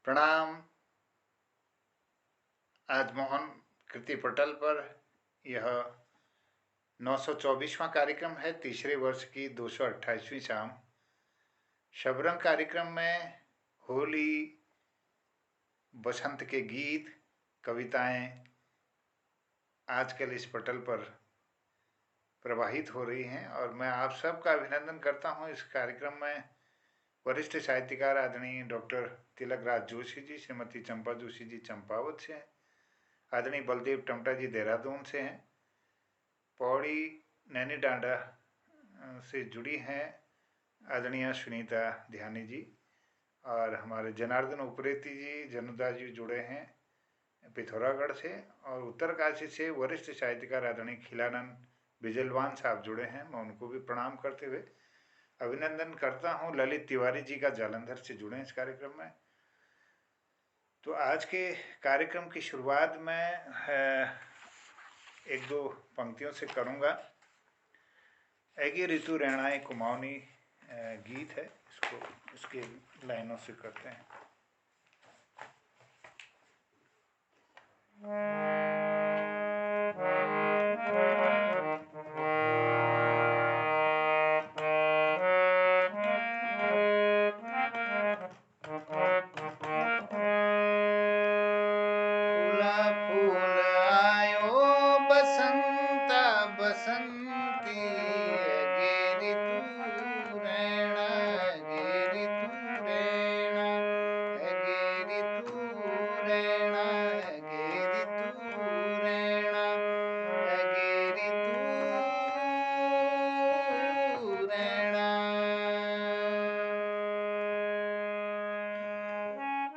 प्रणाम। आज मोहन कृति पटल पर यह 924वां कार्यक्रम है। तीसरे वर्ष की 228वीं शाम शबरंग कार्यक्रम में होली, बसंत के गीत, कविताएं आजकल इस पटल पर प्रवाहित हो रही हैं और मैं आप सबका अभिनंदन करता हूं। इस कार्यक्रम में वरिष्ठ साहित्यकार आदरणीय डॉक्टर तिलक राज जोशी जी, श्रीमती चंपा जोशी जी चंपावत से हैं, आदरणीय बलदेव टमटा जी देहरादून से हैं, पौड़ी नैनी डांडा से जुड़ी हैं आदरणीय सुनीता ध्यानी जी, और हमारे जनार्दन उप्रेती जी, जनुदा जी जुड़े हैं पिथौरागढ़ से, और उत्तरकाशी से वरिष्ठ साहित्यकार आदरणीय खिलानंद बिजलवान साहब जुड़े हैं। मैं उनको भी प्रणाम करते हुए अभिनंदन करता हूँ। ललित तिवारी जी का जालंधर से जुड़े हैं इस कार्यक्रम में। तो आज के कार्यक्रम की शुरुआत में एक दो पंक्तियों से करूँगा। ऐगी ऋतु रैणाए कुमाऊनी गीत है, इसके लाइनों से करते हैं।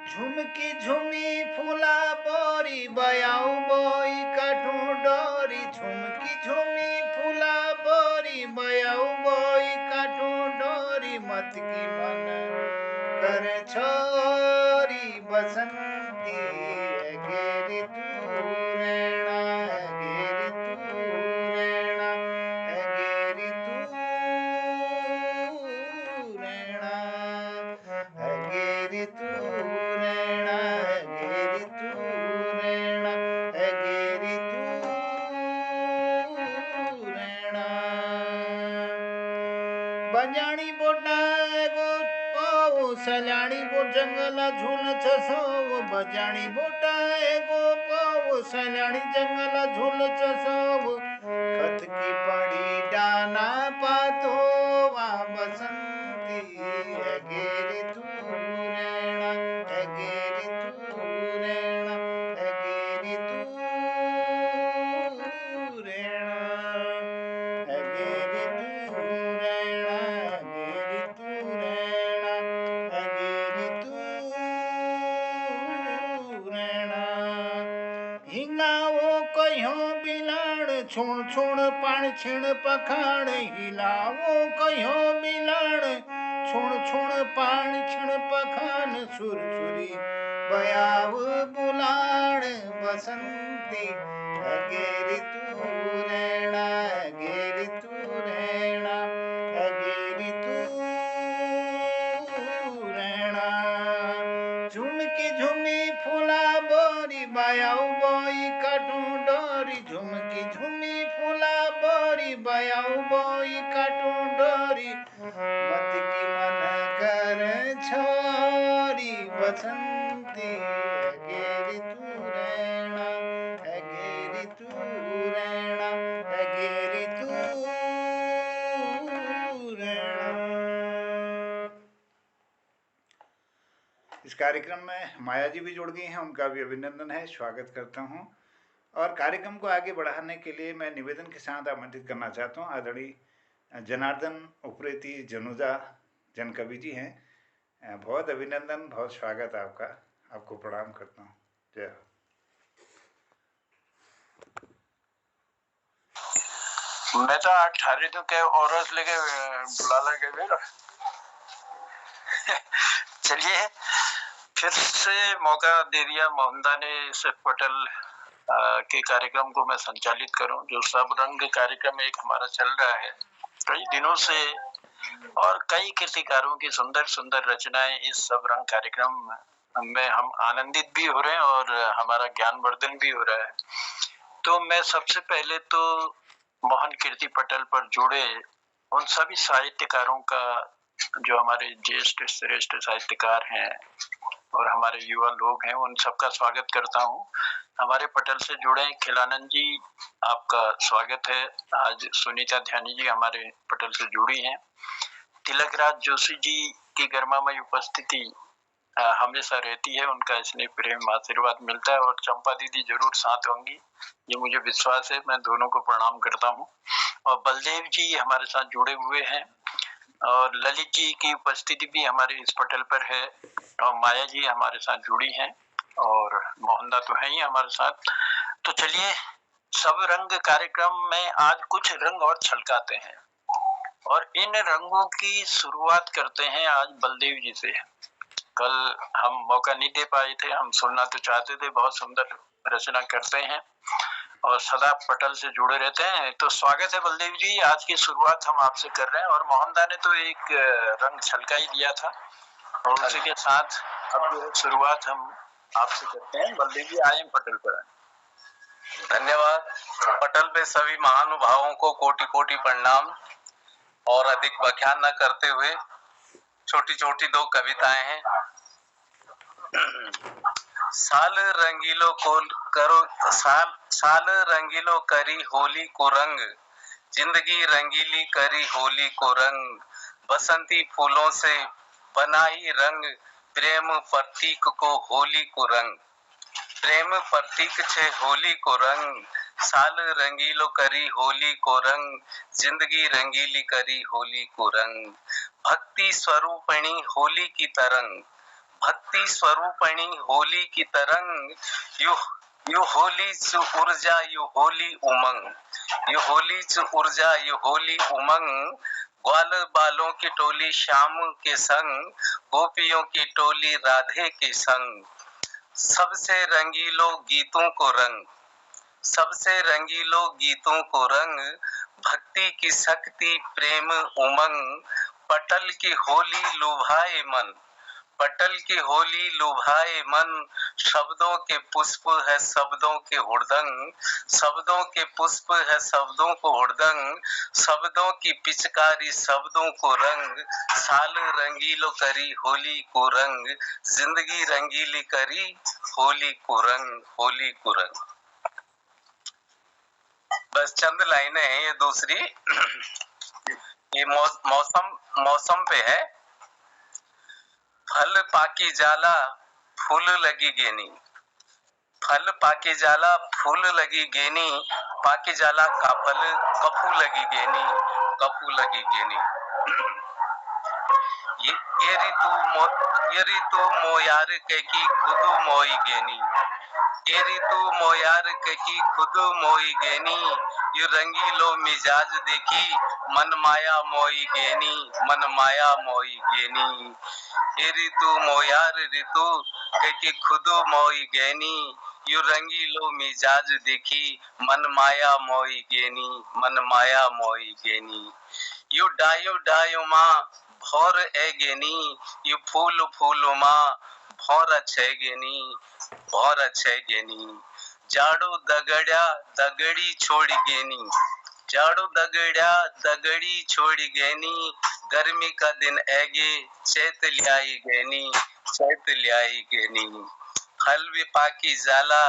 झुमकी झुमी फूला बोरी बयाऊ बोई काटू डोरी, झुमकी झुमी फूला बोरी बयाऊ बोई काटू डोरी, मत की मन कर छोरी बसंती गेरी तू रैणा, गेरी तू रैणा, गेरी तू रैणा, गेरी तू बजाणी बोटा गो पाओ सलाणी बो जंगला झूल छसो, बजाणी बोटा गो पाओ सलाणी जंगला झूल छसो, खत की पड़ी डाना पातो वा बसंती गेरी तू रैणा, गेरी तू रैणा, गेरी तू रैणा, गेरी तू रैणा, गेरी तू रैणा, गेरी तू रैणा। हिंगावो कहो बिलाड़ छुण छुण पाण छिण पखाण, हिलावो कहो बिलाड़ छुण छुण पाण छिण पखान, सुरसुरी बयाव बुलाड़ बसंती गेरी तू रैणा, गेरी तू रैणा, गेरी तू रैणा। झुमकी झुमी फूला बोरी बयाऊ बोई काटू डोरी, झुमकी झुमी फूला बोरी बयाऊ बोई काटू डोरी, मत की मन कर छोरी बसंती गेरी तू रैणा, गेरी तू रैणा, गेरी तू रैणा। इस कार्यक्रम में माया जी भी जुड़ गई हैं, उनका भी अभिनंदन है, स्वागत करता हूं। और कार्यक्रम को आगे बढ़ाने के लिए मैं निवेदन के साथ आमंत्रित करना चाहता हूं। आदरणीय जनार्दन उप्रेती जनुदा जनकवि जी हैं, बहुत अभिनंदन, बहुत स्वागत आपका, आपको प्रणाम करता हूँ। जय हो। मैं तो 18 तो के औरस लेके बुला लगे बेटा। चलिए फिर से मौका दे दिया मोहनदा ने इस पटल के कार्यक्रम को मैं संचालित करूं, जो सब रंग कार्यक्रम एक हमारा चल रहा है कई दिनों से, और कई कृतिकारों की सुंदर सुंदर रचनाएं इस सब रंग कार्यक्रम में हम आनंदित भी हो रहे हैं और हमारा ज्ञानवर्धन भी हो रहा है। तो मैं सबसे पहले तो मोहन कीर्ति पटेल पर जुड़े उन सभी साहित्यकारों का, जो हमारे ज्येष्ठ श्रेष्ठ साहित्यकार हैं और हमारे युवा लोग हैं, उन सबका स्वागत करता हूँ। हमारे पटेल से जुड़े खिलानंद जी, आपका स्वागत है। आज सुनीता ध्यानी जी हमारे पटेल से जुड़ी हैं। तिलकराज जोशी जी की गरिमामय उपस्थिति हमेशा रहती है, उनका स्नेह प्रेम आशीर्वाद मिलता है, और चंपा दीदी जरूर साथ होंगी, ये मुझे विश्वास है। मैं दोनों को प्रणाम करता हूँ। और बलदेव जी हमारे साथ जुड़े हुए हैं, और ललित जी की उपस्थिति भी हमारे इस पटल पर है, और माया जी हमारे साथ जुड़ी हैं, और मोहनदा तो है ही हमारे साथ। तो चलिए, सब रंग कार्यक्रम में आज कुछ रंग और छलकाते हैं, और इन रंगों की शुरुआत करते हैं आज बलदेव जी से। कल हम मौका नहीं दे पाए थे, हम सुनना तो चाहते थे, बहुत सुंदर रचना करते हैं और सदा पटल से जुड़े रहते हैं। तो स्वागत है बलदेव जी, आज की शुरुआत हम आपसे कर रहे हैं, और मोहनदा ने तो एक रंग छलका ही दिया था, और उसी के साथ अब जो है शुरुआत हम आपसे करते हैं। बलदेव जी आए पटल पर। धन्यवाद। पटल पे सभी महानुभावों को कोटि कोटि प्रणाम, और अधिक व्याख्यान न करते हुए छोटी छोटी दो कविताएं हैं। साल रंगीलो को करो साल रंगीलो करी होली को रंग, जिंदगी रंगीली करी होली को रंग, बसंती फूलों से बनाई रंग, प्रेम प्रतीक को होली को रंग, प्रेम प्रतीक छे होली को रंग, साल रंगीलो करी होली को रंग, जिंदगी रंगीली करी होली को रंग, भक्ति स्वरूपणी होली की तरंग, भक्ति स्वरूपणी होली की तरंग, यू होली चु ऊर्जा you Holi Umang, you Holi चु ऊर्जा यू होली उमंग, ग्वाल बालों की टोली श्याम के संग, गोपियों की टोली राधे के संग, सबसे रंगीलो गीतों को रंग, सबसे रंगीलो गीतों को रंग, भक्ति की शक्ति प्रेम उमंग, पटल की होली लुभाए मन, पटल की होली लुभाए मन, शब्दों के पुष्प है शब्दों के हुड़दंग, शब्दों के पुष्प है शब्दों को हुड़दंग, शब्दों की पिचकारी शब्दों को रंग, साल रंगीलो करी होली को रंग, जिंदगी रंगीली करी होली को रंग, होली को रंग। बस चंद लाइनें हैं ये दूसरी। ये मौसम पे है। फल पाकी जाला फूल लगी गेनी, फल पाकी जाला फूल लगी गेनी, पाकी जाला का फल कफू लगी गेनी, कफू लगी गेनी। ये ऋतु मोयार के की खुद मोई गेनी, ये ऋतु मोयार के की खुद मोई गेनी, ये रंगीलो मिजाज देखी मन माया मोई गेनी, मन माया मोई गेनी, ये ऋतु मोयार ऋतु के की खुद मोई गेनी, यू रंगीलो मिजाज देखी मन माया मोई गेनी, मन माया मोई गेनी, यू डायो डायो माँ भौर ए गेनी, यू फूल फूल माँ भौर अच्छे गेनी, भौर अच्छे गेनी, जाड़ो दगड़िया दगड़ी छोड़ गेनी, जाड़ो दगड़िया दगड़ी छोड़ गेनी, गर्मी का दिन ऐगे चैत ल्याई गेनी, चैत ल्याई गेनी, फल भी पाकी जाला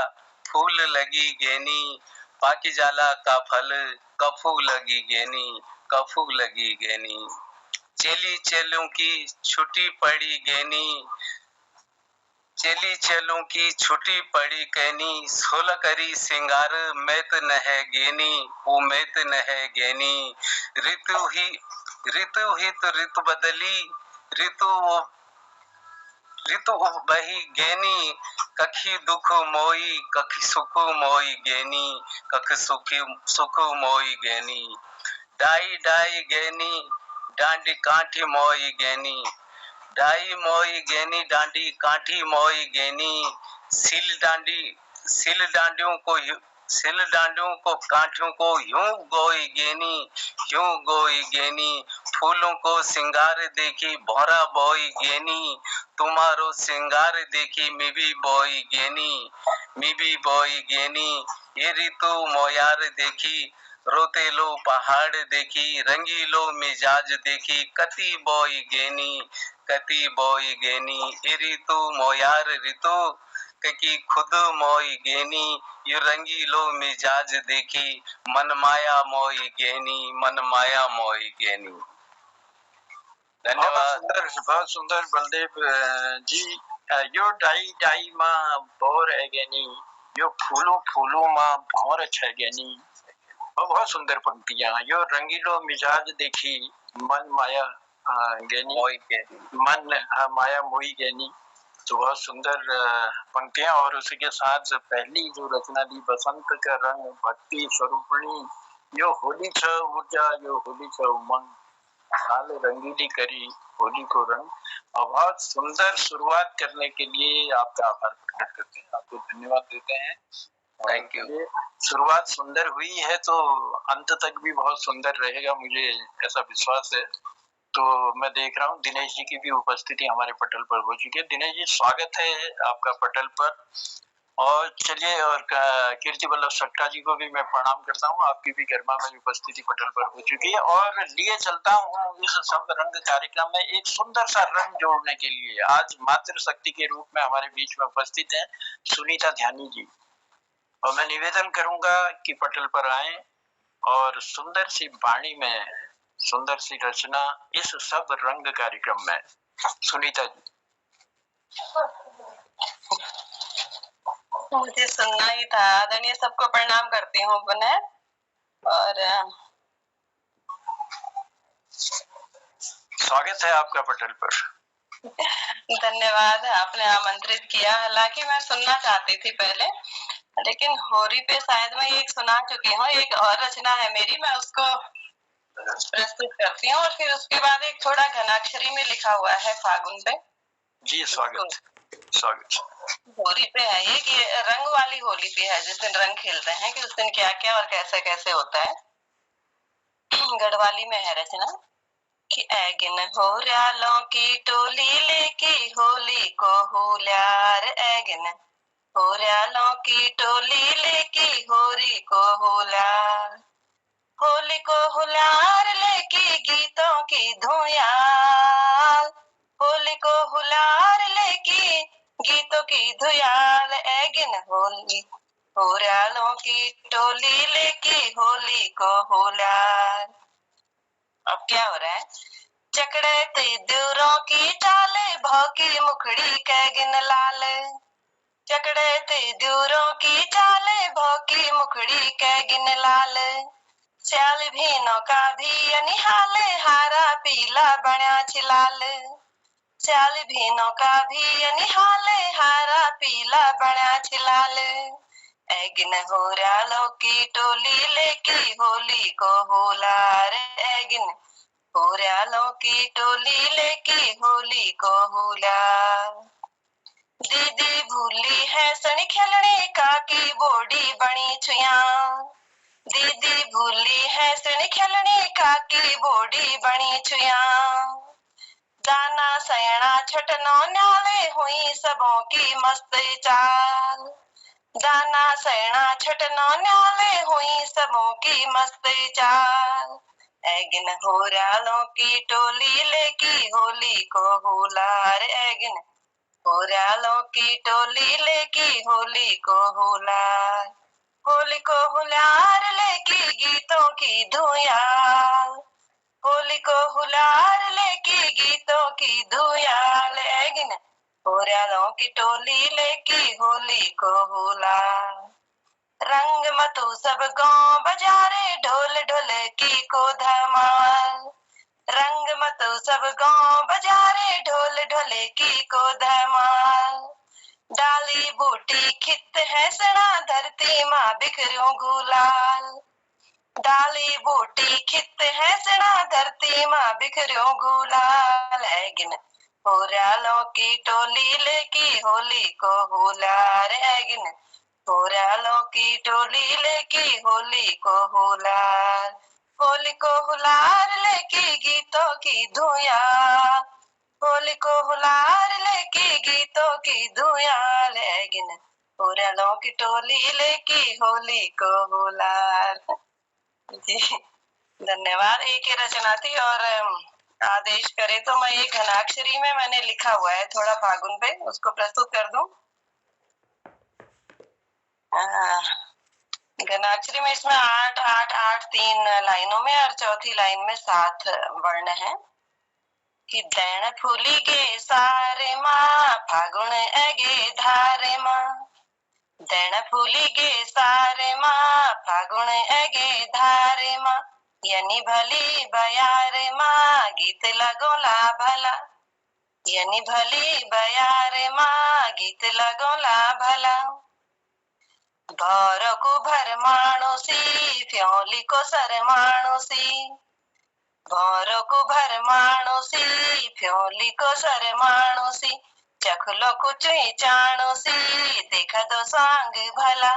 फूल लगी गेनी, पाकी जाला का फल कफू लगी गेनी, कफू लगी गेनी, चेली चेलों की छुट्टी पड़ी गेनी, चेली चेलों की छुट्टी पड़ी कहनी, सोल करी सिंगार मैत न है गेनी, वो मैत न है गेनी, ऋतु ही तो ऋतु बदली, ऋतु बही गेनी, कखी दुख मोई कखी सुख मोई गेनी, कख सुख मोई गेनी, डाई डाई गेनी डांडी काठी मोई गेनी, डाई मोई गेनी डांडी काठी मोई गेनी, सिल डांडियों को सिल डांडों को कांठों को यूं गोई गेनी, यूं गोई गेनी, फूलों को सिंगार देखी भौरा बोई गेनी, तुम्हारो सिंगार देखी मिबी बोई गेनी, मिबी बोई गेनी, ये ऋतु मोयार देखी, रोते लो पहाड़ देखी, रंगीलो मिजाज देखी, कति बोई गेनी, कति बोई गेनी, ये ऋतु मोयार ऋतु की खुद मोई गेनी, ये रंगीलो मिजाज देखी, मन माया मोई गेनी, मन माया मोई गेनी। धन्यवाद। बहुत सुंदर बलदेव जी। यो डाई डाई माँ बोर है गेनी, यो फूलों फूलों माँ भौर है गेनी। और बहुत सुंदर पंक्तियां। यो रंगीलो मिजाज देखी, मन माया गेनी, मन माया मोई गेनी। तो बहुत सुंदर पंक्तियां। और उसी के साथ पहली जो रचना दी, बसंत का रंग भक्ति स्वरूपणी, यो होली छ ऊर्जा, यो होली छ उमंग, साल रंगीली करी होली को रंग। और बहुत सुंदर शुरुआत करने के लिए आपका आभार प्रकट करते हैं, आपको धन्यवाद देते हैं। Thank you. शुरुआत सुंदर हुई है तो अंत तक भी बहुत सुंदर रहेगा, मुझे ऐसा विश्वास है। तो मैं देख रहा हूँ दिनेश जी की भी उपस्थिति हमारे पटल पर हो चुकी है। दिनेश जी, स्वागत है आपका पटल पर। और चलिए, और कीर्ति वल्लभ सक्टा जी को भी मैं प्रणाम करता हूँ, आपकी भी गरिमा में उपस्थिति पटल पर हो चुकी है। और लिए चलता हूँ इस शब्द रंग कार्यक्रम में एक सुंदर सा रंग जोड़ने के लिए। आज मातृ शक्ति के रूप में हमारे बीच में उपस्थित है सुनीता ध्यानी जी। और मैं निवेदन करूंगा कि पटल पर आए और सुंदर सी वाणी में सुंदर सी रचना इस सब रंग कार्यक्रम में। सुनीता जी। मुझे सुनना ही था। आदरणीय सबको प्रणाम करती हूँ पुनः। और स्वागत है आपका पटल पर। धन्यवाद, आपने आमंत्रित किया। हालांकि मैं सुनना चाहती थी पहले, लेकिन होरी पे शायद मैं एक सुना चुकी हूँ। एक और रचना है मेरी, मैं उसको प्रस्तुत करती हूँ। और फिर उसके बाद एक थोड़ा घनाक्षरी में लिखा हुआ है फागुन पे। जी स्वागत, स्वागत। होली पे है ये, कि रंग वाली होली पे है, जिस दिन रंग खेलते हैं कि उस दिन क्या क्या और कैसे कैसे होता है। गढ़वाली में है रचना कि ऐगिन होर्यालों की टोली लेके होली को हुल्यार, ऐगिन होर्यालों की टोली लेके होली को हुल्यार, होली को हुल्यार लेके गीतों की धुयाल, होली को हुल्यार लेके गीतों की धुयाल, ऐगिन होली होर्यालों की टोली लेके होली को हुल्यार। अब क्या हो रहा है? चकड़े तिदुरों की चाले भौकी मुखड़ी कैगिन लाल, चकड़े तिदुरों की चाले भौकी मुखड़ी कैगिन लाल, स्याल भीनों का भी अनिहाले हारा पीला बण्या छिलाल, स्याल भीनों का भी अनिहाले हारा पीला बण्या छिलाल, ऐगिन होर्यालों की टोली लेकी होली को हुलार, ऐगिन होर्यालों की टोली लेकी होली को हुलार। दीदी भूली है सनी खेलने का की बोड़ी बनी छुया, दीदी भूली है सनी खेलने का की बोड़ी बनी छुया, दाना सयना छटनो न्याले हुई सबों की मस्त चाल, दाना सयना छटनो न्याले हुई सबों की मस्त चाल, ऐगिन होर्यालों की टोली लेकी होली को हुलार, ऐगिन होर्यालों की टोली लेकी होली को हुलार, होली को हुलार लेकी गीतों की धुयाल, होली को हुलार लेकी गीतों की धुयाल, ऐगिन होर्यालों की टोली लेकी होली को हुलार। रंग मतु सब गांव बजारे ढोल ढोलकी को धमाल, रंग मतु सब गांव बजारे ढोल ढोलकी को धमाल, डाली बूटी खित है सना धरती माँ बिखरूं गुलाल, डाली बूटी खित है सना धरती माँ बिखरूं गुलाल, ऐगिन होर्यालों की टोली लेकी होली को हुलार, ऐगिन होरालों की टोली लेके होली को हुलार, होली को हुलार लेके गीतों की धुया, होली को हुलार लेके गीतों की धुया, लेकिन होरालों की टोली लेके होली को हुलार। जी धन्यवाद। एक ही रचना थी और आदेश करे तो मैं ये घनाक्षरी में मैंने लिखा हुआ है थोड़ा फागुन पे, उसको प्रस्तुत कर दूं। घनाक्षरी में इसमें 8 8 8 3 लाइनों में और चौथी लाइन में 7 वर्ण है कि दैन फूली गे सारे माँ फागुन एगे धारे माँ, दैन फूली गे सारे माँ फागुन एगे धारे माँ, यनी भली बयारे माँ गीत लगोला भला, यनी भली बयारे माँ गीत लगोला भला, भौर को भर माणोसी फ्योली को सर माणोसी, भौर को भर माणोसी फ्योली को सर माणोसी, चखलो को चुई चाणोसी देखा दो सांग भला,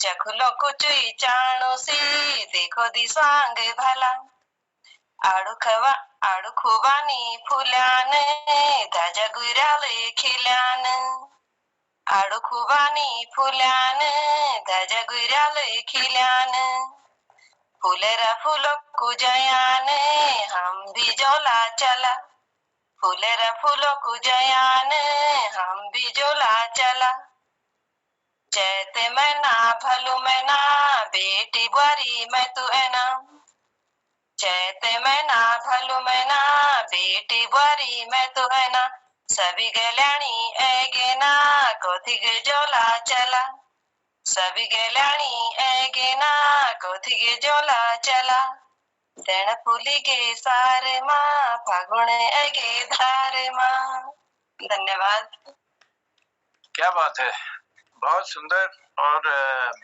चखलो को चुई चाणोसी देखो दी सांग भला, आडू खुबानी फुल्यान धाजा गुराले खिल्यान, आडू खुबानी फुल्यान धाजा गुराले खिल्यान, फुलेरा फूलो कुजयान हम भी जोला चला, फुलेरा फूलो कुजयान हम भी जोला चला, चैते मैं ना भलू मैं ना बेटी बुआरी मैं तू है ना, चैते मैं ना भलू मैं ना बेटी बुआरी मैं तू है ना, सभी गल्याणी ऐगे ना कोथी गे जोला चला, सभी गल्याणी ऐगे ना कोथी गे जोला चला, दैन फूली गे सारे माँ फागुन ऐगे धारे माँ। धन्यवाद। क्या बात है, बहुत सुंदर। और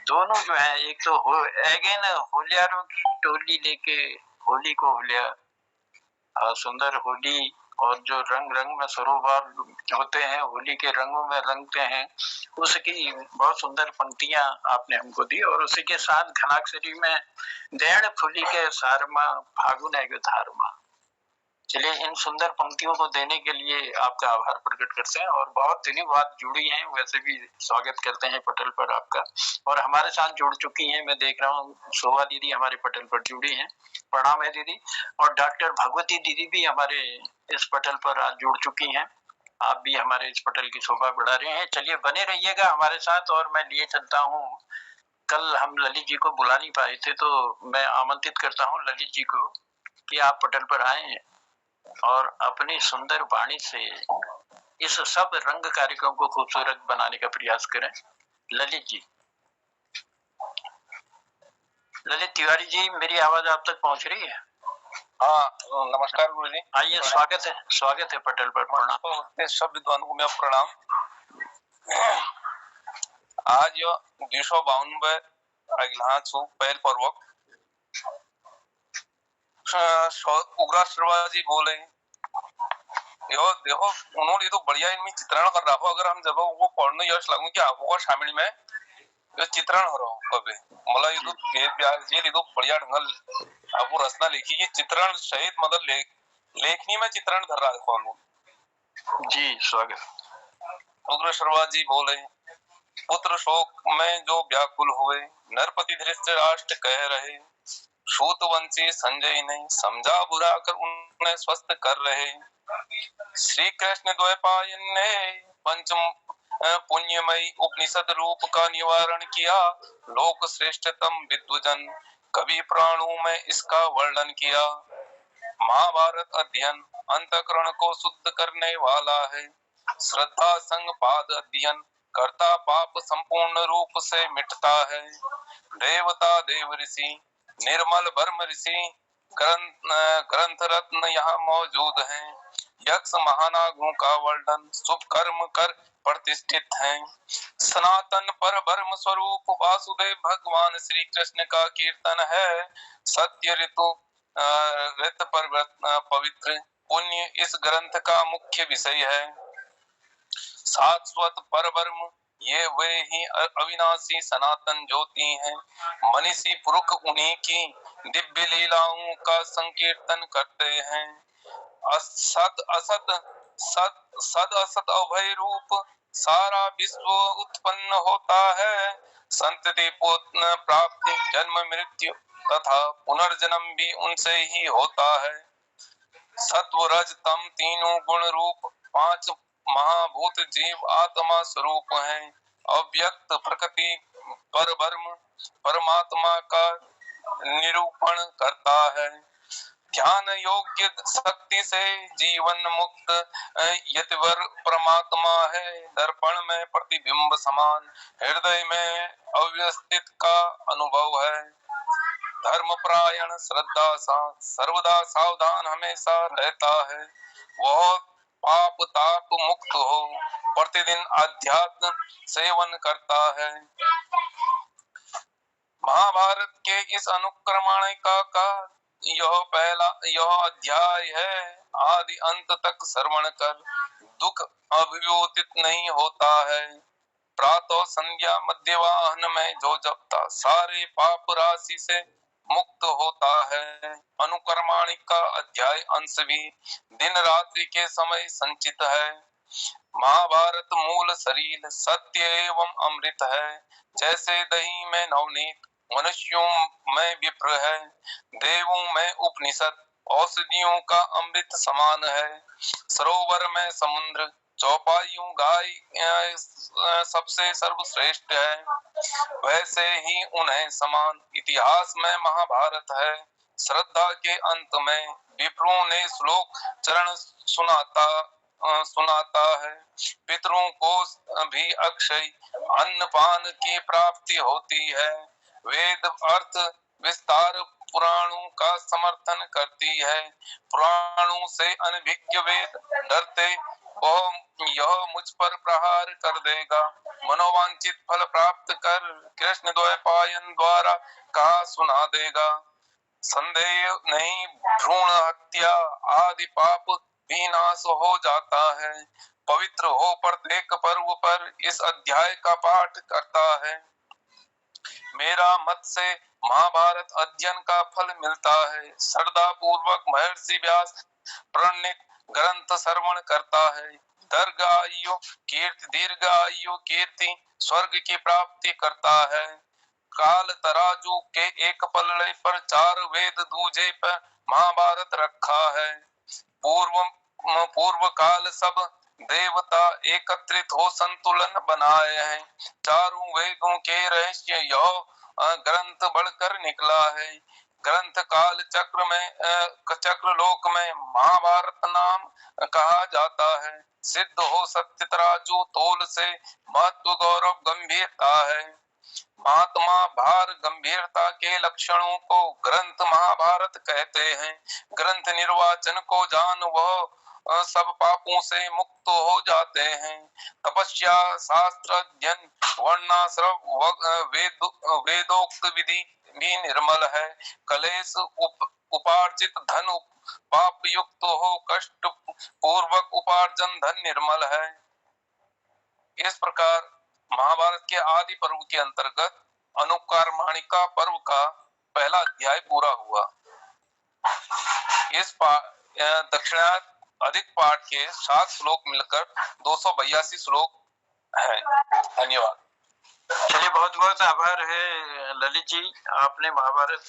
दोनों जो है, एक तो अगेन होलियारों की टोली लेके होली को होलिया, सुंदर होली, और जो रंग रंग में सरोवर होते हैं, होली के रंगों में रंगते हैं, उसकी बहुत सुंदर पंक्तियां आपने हमको दी। और उसी के साथ घनाक्षरी में दैन फूली के सारमा फागुन है धारमा। चलिए, इन सुंदर पंक्तियों को देने के लिए आपका आभार प्रकट करते हैं, और बहुत दिनों बाद जुड़ी हैं, वैसे भी स्वागत करते हैं पटल पर आपका। और हमारे साथ जुड़ चुकी हैं, मैं देख रहा हूँ शोभा दीदी हमारे पटल पर जुड़ी हैं, प्रणाम है दीदी। और डॉक्टर भगवती दीदी भी हमारे इस पटल पर आज जुड़ चुकी हैं, आप भी हमारे इस पटल की शोभा बढ़ा रहे हैं। चलिए, बने रहिएगा हमारे साथ। और मैं लिए चलता हूँ, कल हम ललित जी को बुला नहीं पाए थे, तो मैं आमंत्रित करता हूँ ललित जी को कि आप पटल पर आए और अपनी सुंदर वाणी से इस सब रंग कार्यक्रम को खूबसूरत बनाने का प्रयास करें। ललित जी, ललित तिवारी जी, मेरी आवाज आप तक पहुंच रही है? हाँ, नमस्कार गुरु जी। आइए, स्वागत है पटल पर। प्रणाम। सब विद्वानों को मैं प्रणाम। आज 252 अगला पहल पूर्वक उग्रा श्रवाजी बोले, देखो उन्होंने तो बढ़िया इनमें चित्रण कर रहा हो। अगर हम जब वो पढ़ने यश लागू कि आपको शामिल में जो चित्रण हो रहा हो कभी, मतलब ये तो वेद व्यास जी ये तो बढ़िया ढंग आपको रचना लिखी कि चित्रण सहित मतलब लेखनी में चित्रण कर रहा है कौन जी। स्वागत। उग्र श्रवाजी बोले, पुत्र शोक में जो व्याकुल हुए, नरपति धृतराष्ट्र कह रहे, सूतवंशी संजय ने समझा बुरा कर उन्हें स्वस्थ कर रहे। श्री कृष्ण द्वैपायन ने पंचम पुण्यमयी उपनिषद रूप का निवारण किया, लोक श्रेष्ठतम विद्वजन कवि प्राणों में इसका वर्णन किया। महाभारत अध्ययन अंतःकरण को शुद्ध करने वाला है, श्रद्धा संग पाद अध्ययन करता पाप संपूर्ण रूप से मिटता है। देवता देव ऋषि निर्मल ब्रह्म ऋषि ग्रंथ रत्न यहाँ मौजूद हैं, यक्ष महानागों का वर्णन शुभ कर्म कर प्रतिष्ठित है। सनातन पर ब्रह्म स्वरूप वासुदेव भगवान श्री कृष्ण का कीर्तन है, सत्य ऋतु ऋत पर पवित्र पुण्य इस ग्रंथ का मुख्य विषय है। शाश्वत पर ब्रह्म ये वे ही अविनाशी सनातन ज्योति हैं। मनीषी पुरुष उन्हीं की दिव्य लीलाओं का संकीर्तन करते हैं। असत असत सद असत अभय रूप सारा विश्व उत्पन्न होता है। संतति पुत्र प्राप्ति जन्म मृत्यु तथा पुनर्जन्म भी उनसे ही होता है। सत्व रज तम तीनों गुण रूप पांच महाभूत जीव आत्मा स्वरूप हैं। अव्यक्त प्रकृति पर ब्रह्म परमात्मा का निरूपण करता है। ध्यान योग्य शक्ति से जीवन मुक्त यतिवर परमात्मा है। दर्पण में प्रतिबिंब समान हृदय में अव्यवस्थित का अनुभव है। धर्मपरायण श्रद्धा सर्वदा सावधान हमेशा रहता है। वह पाप ताप मुक्त हो प्रतिदिन अध्यात्म सेवन करता है। महाभारत के इस अनुक्रमणिका का यह अध्याय है। आदि अंत तक श्रवण कर दुख अभिव्यथित नहीं होता है। प्रातः संध्या मध्यवाहन में जो जपता सारे पाप राशि से मुक्त होता है। अनुक्रमणिका अध्याय अंश भी दिन रात्रि के समय संचित है। महाभारत मूल शरीर सत्य एवं अमृत है। जैसे दही में नवनीत मनुष्यों में विप्र है, देवों में उपनिषद औषधियों का अमृत समान है। सरोवर में समुद्र चौपाइयों गाय सबसे सर्वश्रेष्ठ है। वैसे ही उन्हें समान इतिहास में महाभारत है। श्रद्धा के अंत में विप्रों ने श्लोक चरण सुनाता है। पितरों को भी अक्षय अन्नपान की प्राप्ति होती है। वेद अर्थ विस्तार पुराणों का समर्थन करती है। पुराणों से अनभिज्ञ वेद डरते वह यह मुझ पर प्रहार कर देगा। मनोवांछित फल प्राप्त कर कृष्ण द्वैपायन द्वारा कहा सुना देगा। संदेह नहीं भ्रूण हत्या आदि पाप भी नाश हो जाता है। पवित्र हो प्रत्येक पर्व पर इस अध्याय का पाठ करता है। मेरा मत से महाभारत अध्ययन का फल मिलता है। श्रद्धा पूर्वक महर्षि व्यास प्रणीत ग्रंथ श्रवण करता है। दीर्घ आयु कीर्ति स्वर्ग की प्राप्ति करता है। काल तराजू के एक पल्ले पर चार वेद दूजे पर महाभारत रखा है। पूर्व काल सब देवता एकत्रित हो संतुलन बनाए हैं। चारों वेदों के रहस्य यह ग्रंथ बढ़कर निकला है। ग्रंथ काल चक्र लोक में महाभारत नाम कहा जाता है। सिद्ध हो सत्य तराजू तोल से महत्व गौरव गंभीरता है। महात्मा भार गंभीरता के लक्षणों को ग्रंथ महाभारत कहते हैं। ग्रंथ निर्वाचन को जान वह सब पापों से मुक्त हो जाते हैं। तपस्या शास्त्र अध्ययन वर्णाश्रम वेदोक्त विधि भी निर्मल है। कलेश उपार्जित धन पाप युक्त हो कष्ट पूर्वक उपार्जन धन निर्मल है। इस प्रकार महाभारत के आदि पर्व के अंतर्गत अनुक्रमणिका पर्व का पहला अध्याय पूरा हुआ। इस दक्षिणार्थ अधिक पाठ के 7 श्लोक मिलकर 282 श्लोक हैं। धन्यवाद। चलिए, बहुत बहुत आभार है ललित जी। आपने महाभारत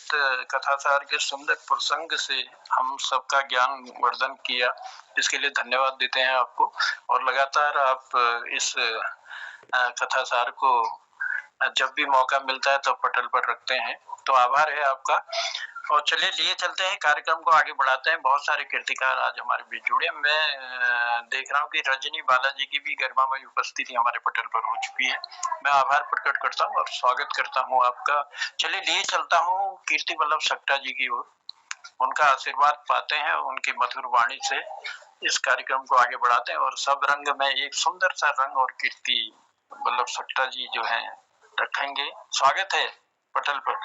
कथासार के सुंदर प्रसंग से हम सबका ज्ञान वर्धन किया, इसके लिए धन्यवाद देते हैं आपको। और लगातार आप इस कथासार को जब भी मौका मिलता है तो पटल पर रखते हैं, तो आभार है आपका। और चलिए लिए चलते हैं, कार्यक्रम को आगे बढ़ाते हैं। बहुत सारे कीर्तिकार आज हमारे बीच जुड़े। मैं देख रहा हूँ कि रजनी बालाजी की भी गरिमामयी उपस्थिति हमारे पटल पर हो चुकी है। मैं आभार प्रकट करता हूँ और स्वागत करता हूँ आपका। चलिए लिए चलता हूँ कीर्ति वल्लभ सक्टा जी की ओर। उनका आशीर्वाद पाते हैं, उनकी मधुर वाणी से इस कार्यक्रम को आगे बढ़ाते हैं। और सब रंग में एक सुंदर सा रंग और कीर्ति वल्लभ सक्टा जी जो है रखेंगे। स्वागत है पटल पर।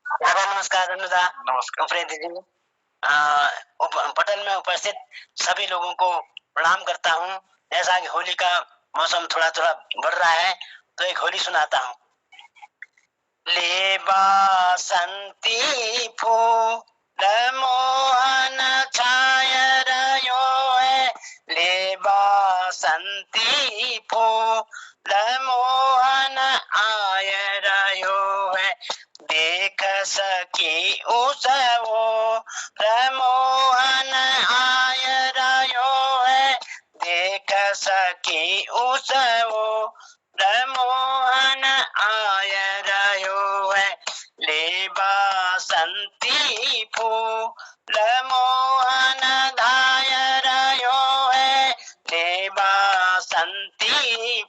नमस्कार अनुदा। नमस्कार जी। पटल में उपस्थित सभी लोगों को प्रणाम करता हूँ। जैसा कि होली का मौसम थोड़ा थोड़ा बढ़ रहा है, तो एक होली सुनाता हूँ। ले बासंती फूल मोहन छाय रयो है, ले बासंती फूल मोहन आय रयो है, देख सकी उसवो मोहन आय रयो है, देख सकी उसवो मोहन आय रयो है, ले बासंती फूल मोहन धाय रयो है, ले बासंती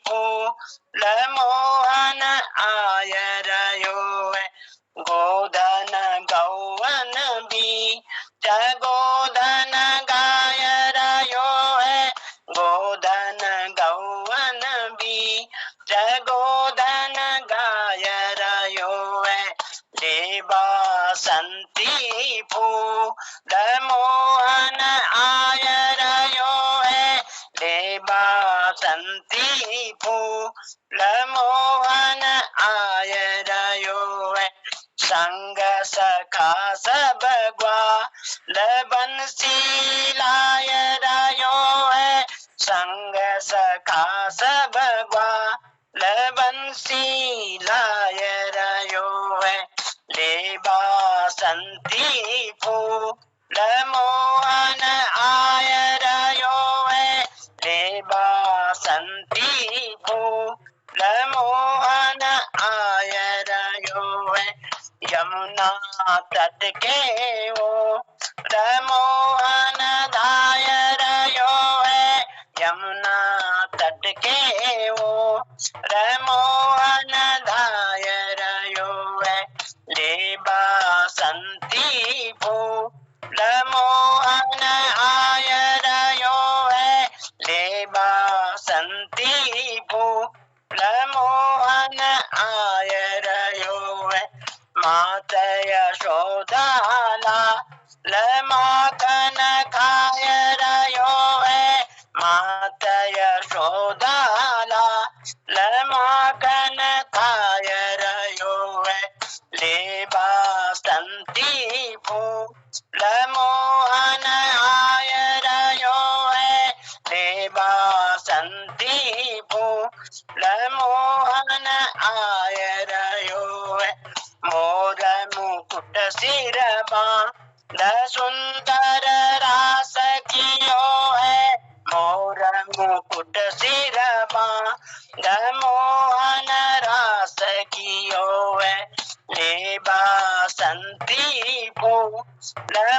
फूल मोहन आय रयो है, गोधन गौवन भी गोधन गाय रयो है, गोधन गौवन भी गोधन गाय रयो है, ले बासंती फूल मोहन आय रयो है, ले बासंती फूल मोहन आय रयो है, संग सखा सब ग्वाल बंसी लाय रयो है, संग सखा सब ग्वाल बंसी लाय रयो है, ले बासंती फूल मोहन आय रयो है, ले बासंती फूल मोहन आय रयो है, यमुना तट के ओ मोहन धाय रयो है, यमुना तट के ओ मोहन धाय रयो है, ले बासंती फूल मोहन आय रयो है, ले बासंती फूल मोहन आय रयो है, मात यशोदा लाल माखन खाय रयो है, मात यशोदा लाल माखन खाय रयो है, ले बासंती फूल मोहन आय रयो है, ले बासंती फूल मोहन आय रयो है, मोर मुकुट सिर बांध सुंदर रास कियो है, मोर मुकुट सिर बांध मोहन रास कियो है, ले बासंती फूल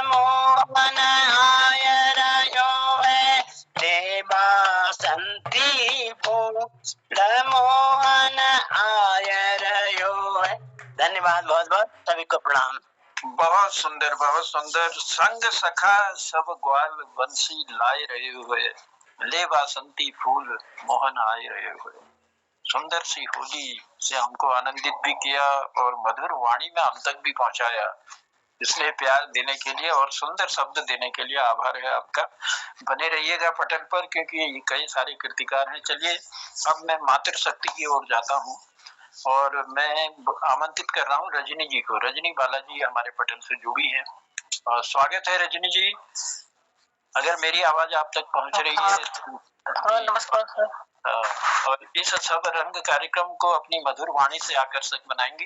मोहन आय रयो है, ले बासंती फूल मोहन आय रयो है। धन्यवाद, बहुत बहुत सभी को प्रणाम। बहुत सुंदर। संग सखा सब ग्वाल बंसी लाए रहे हुए, ले बासंती फूल मोहन आए रहे हुए। सुंदर सी होली से हमको आनंदित भी किया और मधुर वाणी में हम तक भी पहुंचाया, इसलिए प्यार देने के लिए और सुंदर शब्द देने के लिए आभार है आपका। बने रहिएगा पटल पर, क्योंकि कई सारे कृतिकार हैं। चलिए अब मैं मातृशक्ति की ओर जाता हूँ और मैं आमंत्रित कर रहा हूँ रजनी जी को। रजनी बालाजी हमारे पटल से जुड़ी है। स्वागत है रजनी जी। अगर मेरी आवाज आप तक पहुंच रही है तो नमस्कार सर। और इस सब रंग कार्यक्रम को अपनी मधुर वाणी से आकर्षक बनाएंगी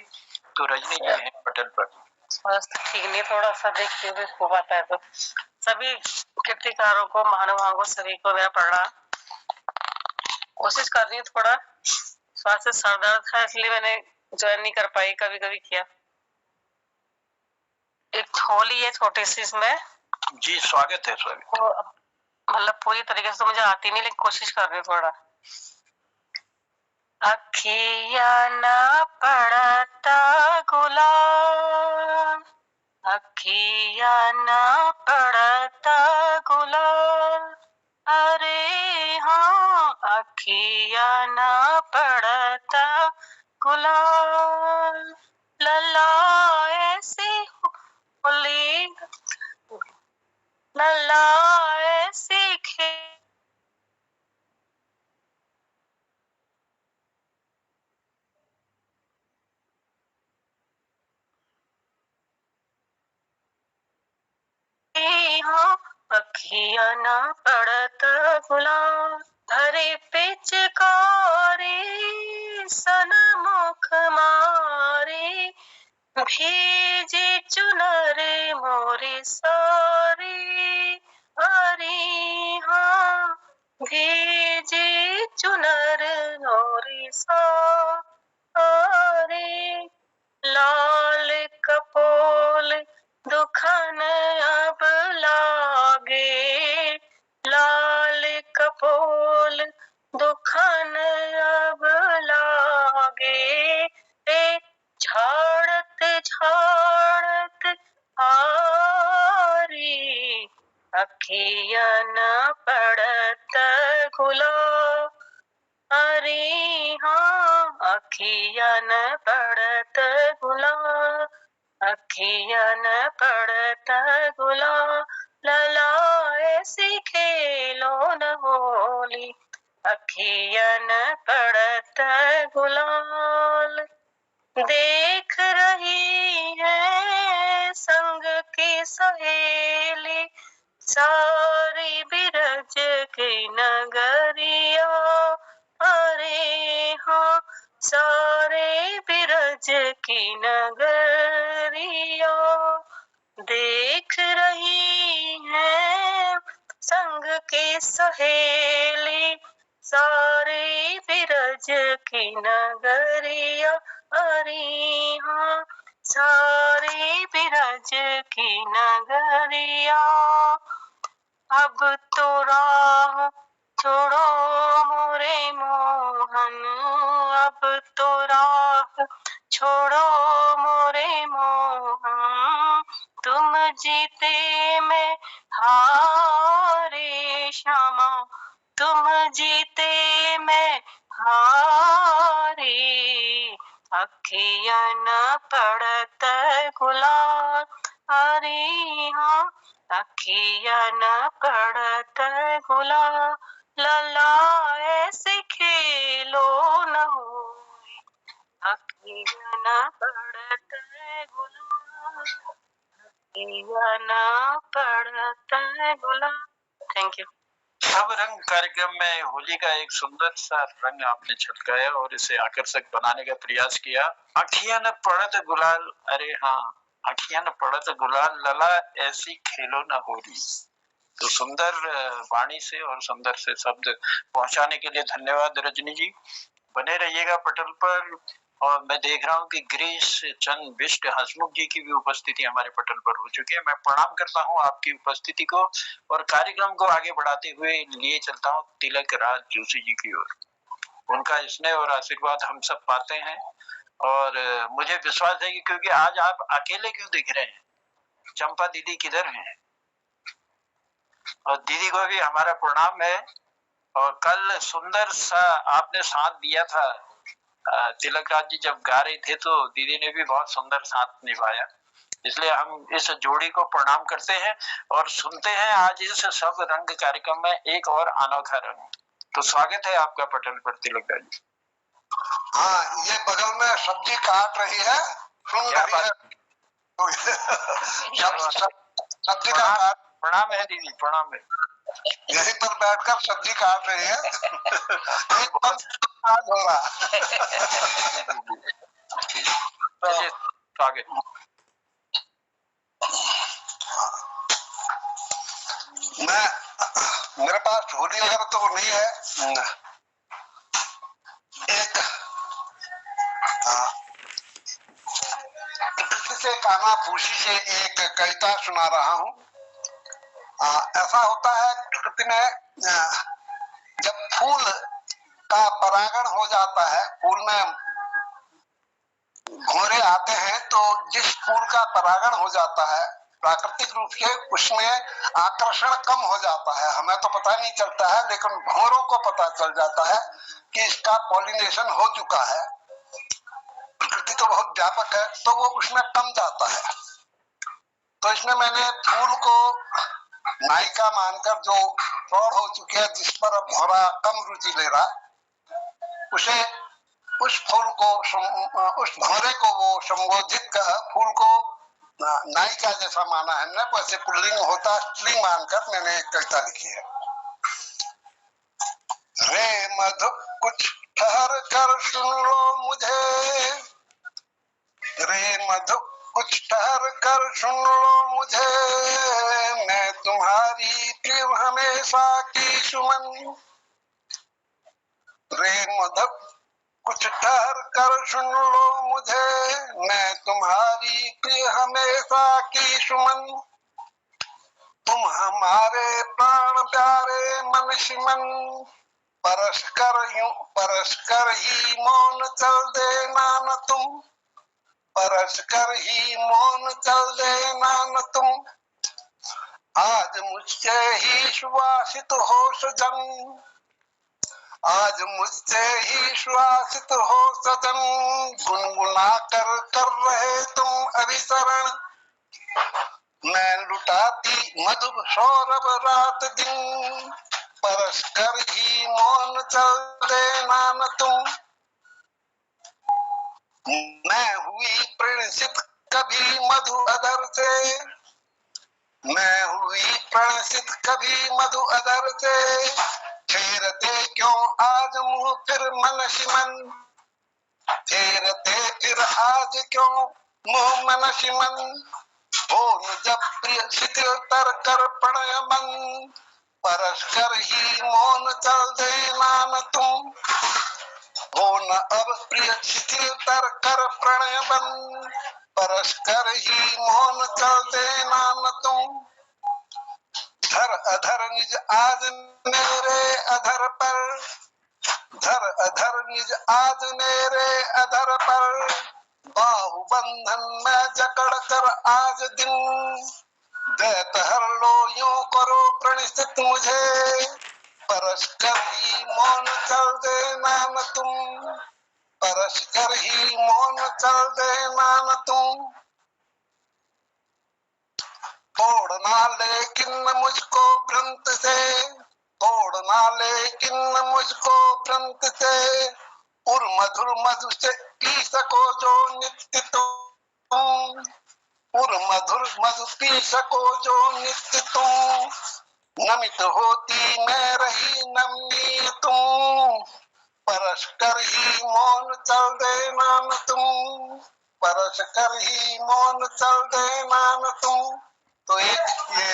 तो रजनी जी हैं पटल पर। ठीक नहीं, थोड़ा सा देखते हुए हो पाता है तो। सभी कीर्तिकारों को, महानुभावों को, सभी को मैं पढ़ना कोशिश कर रही हूँ। थोड़ा स्वास्थ्य सर दर्द था इसलिए मैंने ज्वाइन नहीं कर पाई, कभी कभी किया। एक होली है छोटी सी, इसमें जी स्वागत है सर। तो मतलब पूरी तरीके से तो मुझे आती नहीं, लेकिन कोशिश कर रही हूँ थोड़ा। अखियाँ ना पड़ता गुलाल, अखियाँ ना पड़ता गुलाल, अरे हाँ अखियाँ ना पड़ता गुलाल, लला ऐसी होली, लला ऐसी हाँ अखिया ना पड़त गुलाल हरे पिचकारी सनमुख मारे भीजी चुनर मोरे सारी हरी हाँ भीजी चुनर मोरे सारी लाल कपोल दुखन अब लागे लाल कपोल दुखन अब लागे रे झाड़त झाड़त आरी अखियन पड़त गुलाल अरे हाँ अखियन पड़त गुलाल अखियन पड़त गुलाल ललाए सी खेलो न होली अखियन पड़त गुलाल देख रही है संग की सहेली सारी बिरज की नगरिया अरे हाँ सारे बिरज की नगरिया देख रही है संग के सहेली सारे बिरज की नगरिया अरे हाँ सारे बिरज की नगरिया अब तो राह छोड़ो मोरे मोहन अब तो राह छोड़ो मोरे मोहन तुम जीते मैं हारे श्यामा तुम जीते मैं हारे अखियन पड़त गुलाल अरे हाँ अखियन पड़त गुलाल ललाए से खेलो न होई अखियन पड़त गुलाल अखियन पड़त गुलाल। Thank you. सब रंग कार्यक्रम में होली का एक सुंदर सा रंग आपने छलकाया और इसे आकर्षक बनाने का प्रयास किया। अखियां न पड़त गुलाल अरे हाँ अखियां न पड़त गुलाल लला ऐसी खेलो न होली। तो सुंदर वाणी से और सुंदर से शब्द पहुंचाने के लिए धन्यवाद रजनी जी। बने रहिएगा पटल पर। और मैं देख रहा हूँ कि गिरीश चंद बिष्ट हसमुख जी की भी उपस्थिति हमारे पटल पर हो चुकी है। मैं प्रणाम करता हूँ आपकी उपस्थिति को और कार्यक्रम को आगे बढ़ाते हुए लिए चलता हूँ तिलक राज जोशी जी की ओर। उनका स्नेह और आशीर्वाद हम सब पाते हैं और मुझे विश्वास है कि क्योंकि आज आप अकेले क्यों दिख रहे हैं, चंपा दीदी किधर हैं? और दीदी को भी हमारा प्रणाम है। और कल सुंदर सा आपने साथ दिया था, तिलक राज जी जब गा रहे थे तो दीदी ने भी बहुत सुंदर साथ निभाया, इसलिए हम इस जोड़ी को प्रणाम करते हैं और सुनते हैं आज इस सब रंग कार्यक्रम में एक और अनोखा रंग। तो स्वागत है आपका पटल पर तिलक राज जी। हाँ, ये बगल में सब्जी काट रही है, सुन रही है। सब्जी का प्रणाम है दीदी, प्रणाम है। यहीं पर बैठकर सब्जी काट रही है। एक आज हो रहा। स्वागत। मैं मेरे पास होली वगैरह तो नहीं है। एक किसी से काना फूसी से एक कविता सुना रहा हूँ। ऐसा होता है प्रकृति में, जब फूल का परागण हो जाता है, फूल में घोंरे आते हैं, तो जिस फूल का परागण हो जाता है प्राकृतिक रूप से उसमें आकर्षण कम हो जाता है। हमें तो पता नहीं चलता है, लेकिन भंवरों को पता चल जाता है कि इसका पॉलिनेशन हो चुका है। प्रकृति तो बहुत व्यापक है, तो वो उसमें कम जाता है। तो इसमें मैंने फूल को नायिका मानकर, जो प्रौढ़ हो चुके हैं, जिस पर अब भौरा कम रुचि ले रहा, उसे उस फूल को, उस भौरे को वो संबोधित कर फूल को नायिका जैसा माना है न, वैसे पुल्लिंग होता स्त्रीलिंग मानकर मैंने एक कविता लिखी है। रे मधु कुछ ठहर कर सुन लो मुझे, रे मधु कुछ ठहर कर सुन लो मुझे, मैं तुम्हारी प्रिय हमेशा की सुमन। रे मधु कुछ ठहर कर सुन लो मुझे, मैं तुम्हारी प्रिय हमेशा की सुमन। तुम हमारे प्राण प्यारे मनुष्य मन, परस्कर ही मौन चल देना न तुम, परस्कर ही मौन चल देना न तुम। आज मुझसे ही सुवासित हो सजन, आज मुझसे ही श्वासित हो सजन, गुनगुना कर रहे तुम अभिसरण। मैं लुटाती मधुर सौरभ रात दिन, परस्पर ही मौन चल देना न तुम। मैं हुई प्रणसित कभी मधु अधर से, मैं हुई प्रणसित कभी मधु अधर से, फेरते क्यों आज मुँह फिर मन सिमन, फेरते फिर आज क्यों मुँह मन सिमन। हो न जब प्रिय शिथिल तर कर प्रणय मन, परस्पर ही मौन चल देना न तुम। हो न अब प्रिय शिथिल तर कर प्रणय बन, परस्पर ही मौन चल देना न तुम। धर अधर निज आज मेरे अधर पर, धर अधर निज आज मेरे अधर पर, बाहु बंधन में जकड़ कर आज दिन, दैत हर लो यूं करो प्रणित मुझे, परस्पर ही मौन चल देना न तुम, परस्पर ही मौन चल देना न तुम। तोड़ना लेकिन मुझको भ्रंत से, तोड़ना लेकिन मुझको भ्रंत से, उर मधुर मधु से पी सको जो नित्य तुम, उर मधुर मधु पी सको जो नित्य तुम। नमित होती मैं रही नमी तुम, परस्पर ही मौन चल देना न तुम, परस्पर ही मौन चल देना न तुम। तो एक ये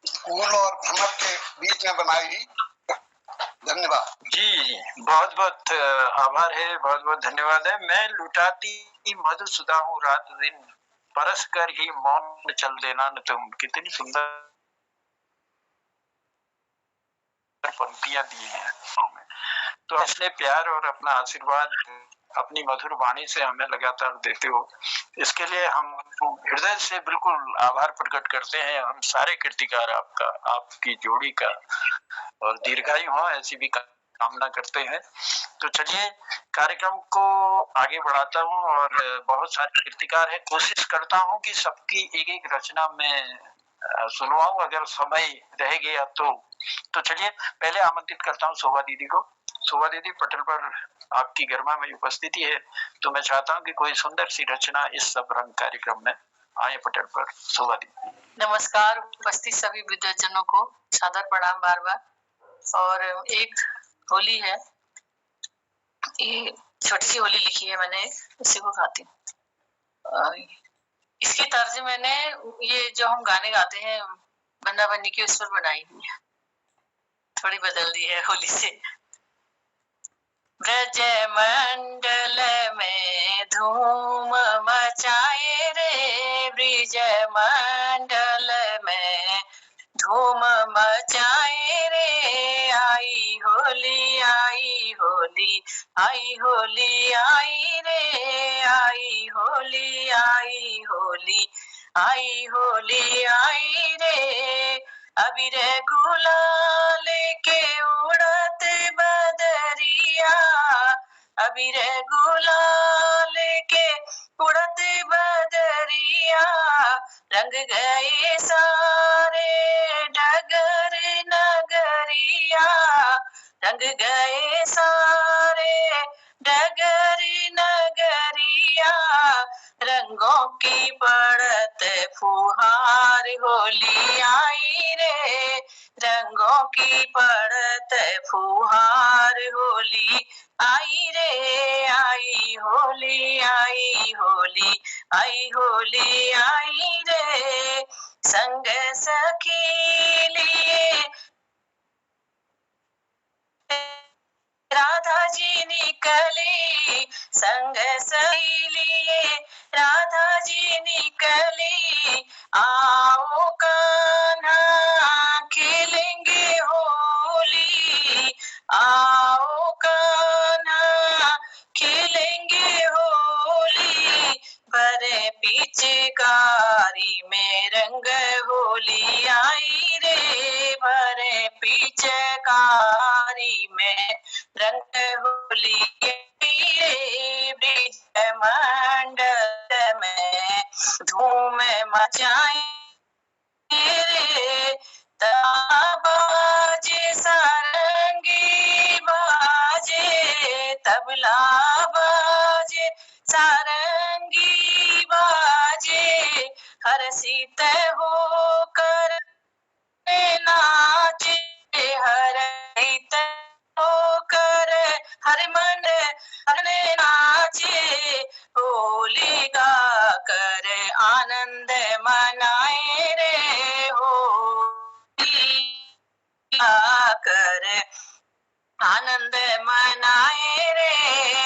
स्कूल और भ्रमर के बीच में बनाई। धन्यवाद जी, बहुत बहुत आभार है, बहुत बहुत धन्यवाद है। मैं लुटाती मधुसुधा हूँ रात दिन, परस्पर ही मौन चल देना न तुम। कितनी सुंदर पंक्तियां दी हैं। तो इसलिए प्यार और अपना आशीर्वाद अपनी मधुर वाणी से हमें लगातार देते हो, इसके लिए हम हृदय से बिल्कुल आभार प्रकट करते हैं। हम सारे कीर्तिकार आपका, आपकी जोड़ी का और दीर्घायु हो ऐसी भी कामना करते हैं। तो चलिए कार्यक्रम को आगे बढ़ाता हूँ और बहुत सारे कीर्तिकार है, कोशिश करता हूँ कि सबकी एक एक रचना में सुनवाऊं अगर समय रह गया तो चलिए पहले आमंत्रित करता हूँ शोभा दीदी को। शोभा दीदी, पटल पर आपकी गरिमा में उपस्थिति है, तो मैं चाहता हूँ कि कोई सुंदर सी रचना इस सब रंग कार्यक्रम में आए पटल पर। शोभा दीदी। नमस्कार उपस्थित सभी विद्वजनों को, सादर प्रणाम बार बार। और एक होली है, ये छोटी सी होली लिखी है मैंने, उसी को गाती हूँ। इसकी तर्ज मैंने ये जो हम गाने गाते हैं बन्ना बन्नी की, उस पर बनाई हुई है, थोड़ी बदल दी है होली से। ब्रज मंडल में धूम मचाए रे, ब्रज मंडल में धूम मचाए रे, आई होली आई होली, आई होली आई रे, आई होली आई होली, आई होली आई रे। अबीर गुलाल के उड़त बदरिया, अबीर गुलाल के उड़त बदरिया, रंग गए सारे डगर नगरिया, रंग गए सारे डगर नगरिया, रंगों की पड़त फुहार होली आई रे, रंगों की पड़त फुहार होली आई रे, आई होली आई होली आई होली आई रे। संग सखी लिए राधा जी निकली, संग सखी लिए राधा जी निकली, आओ कान्हा खेलेंगे होली, आओ कान्हा खेलेंगे होली, भरे पिचकारी में रंग होली आई रे, भरे पिचकारी में रंग होली रे। ब्रिज मंडल में धूम मचाए रे, बाजे सारंगी बाजे, तबला बाजे सारंगी बाजे, हर्षित होकर नाचे, हर्षित होकर हर मन हरने नाचे, होली गा कर आनंद मनाए रे, होली गा कर आनंद मनाए रे।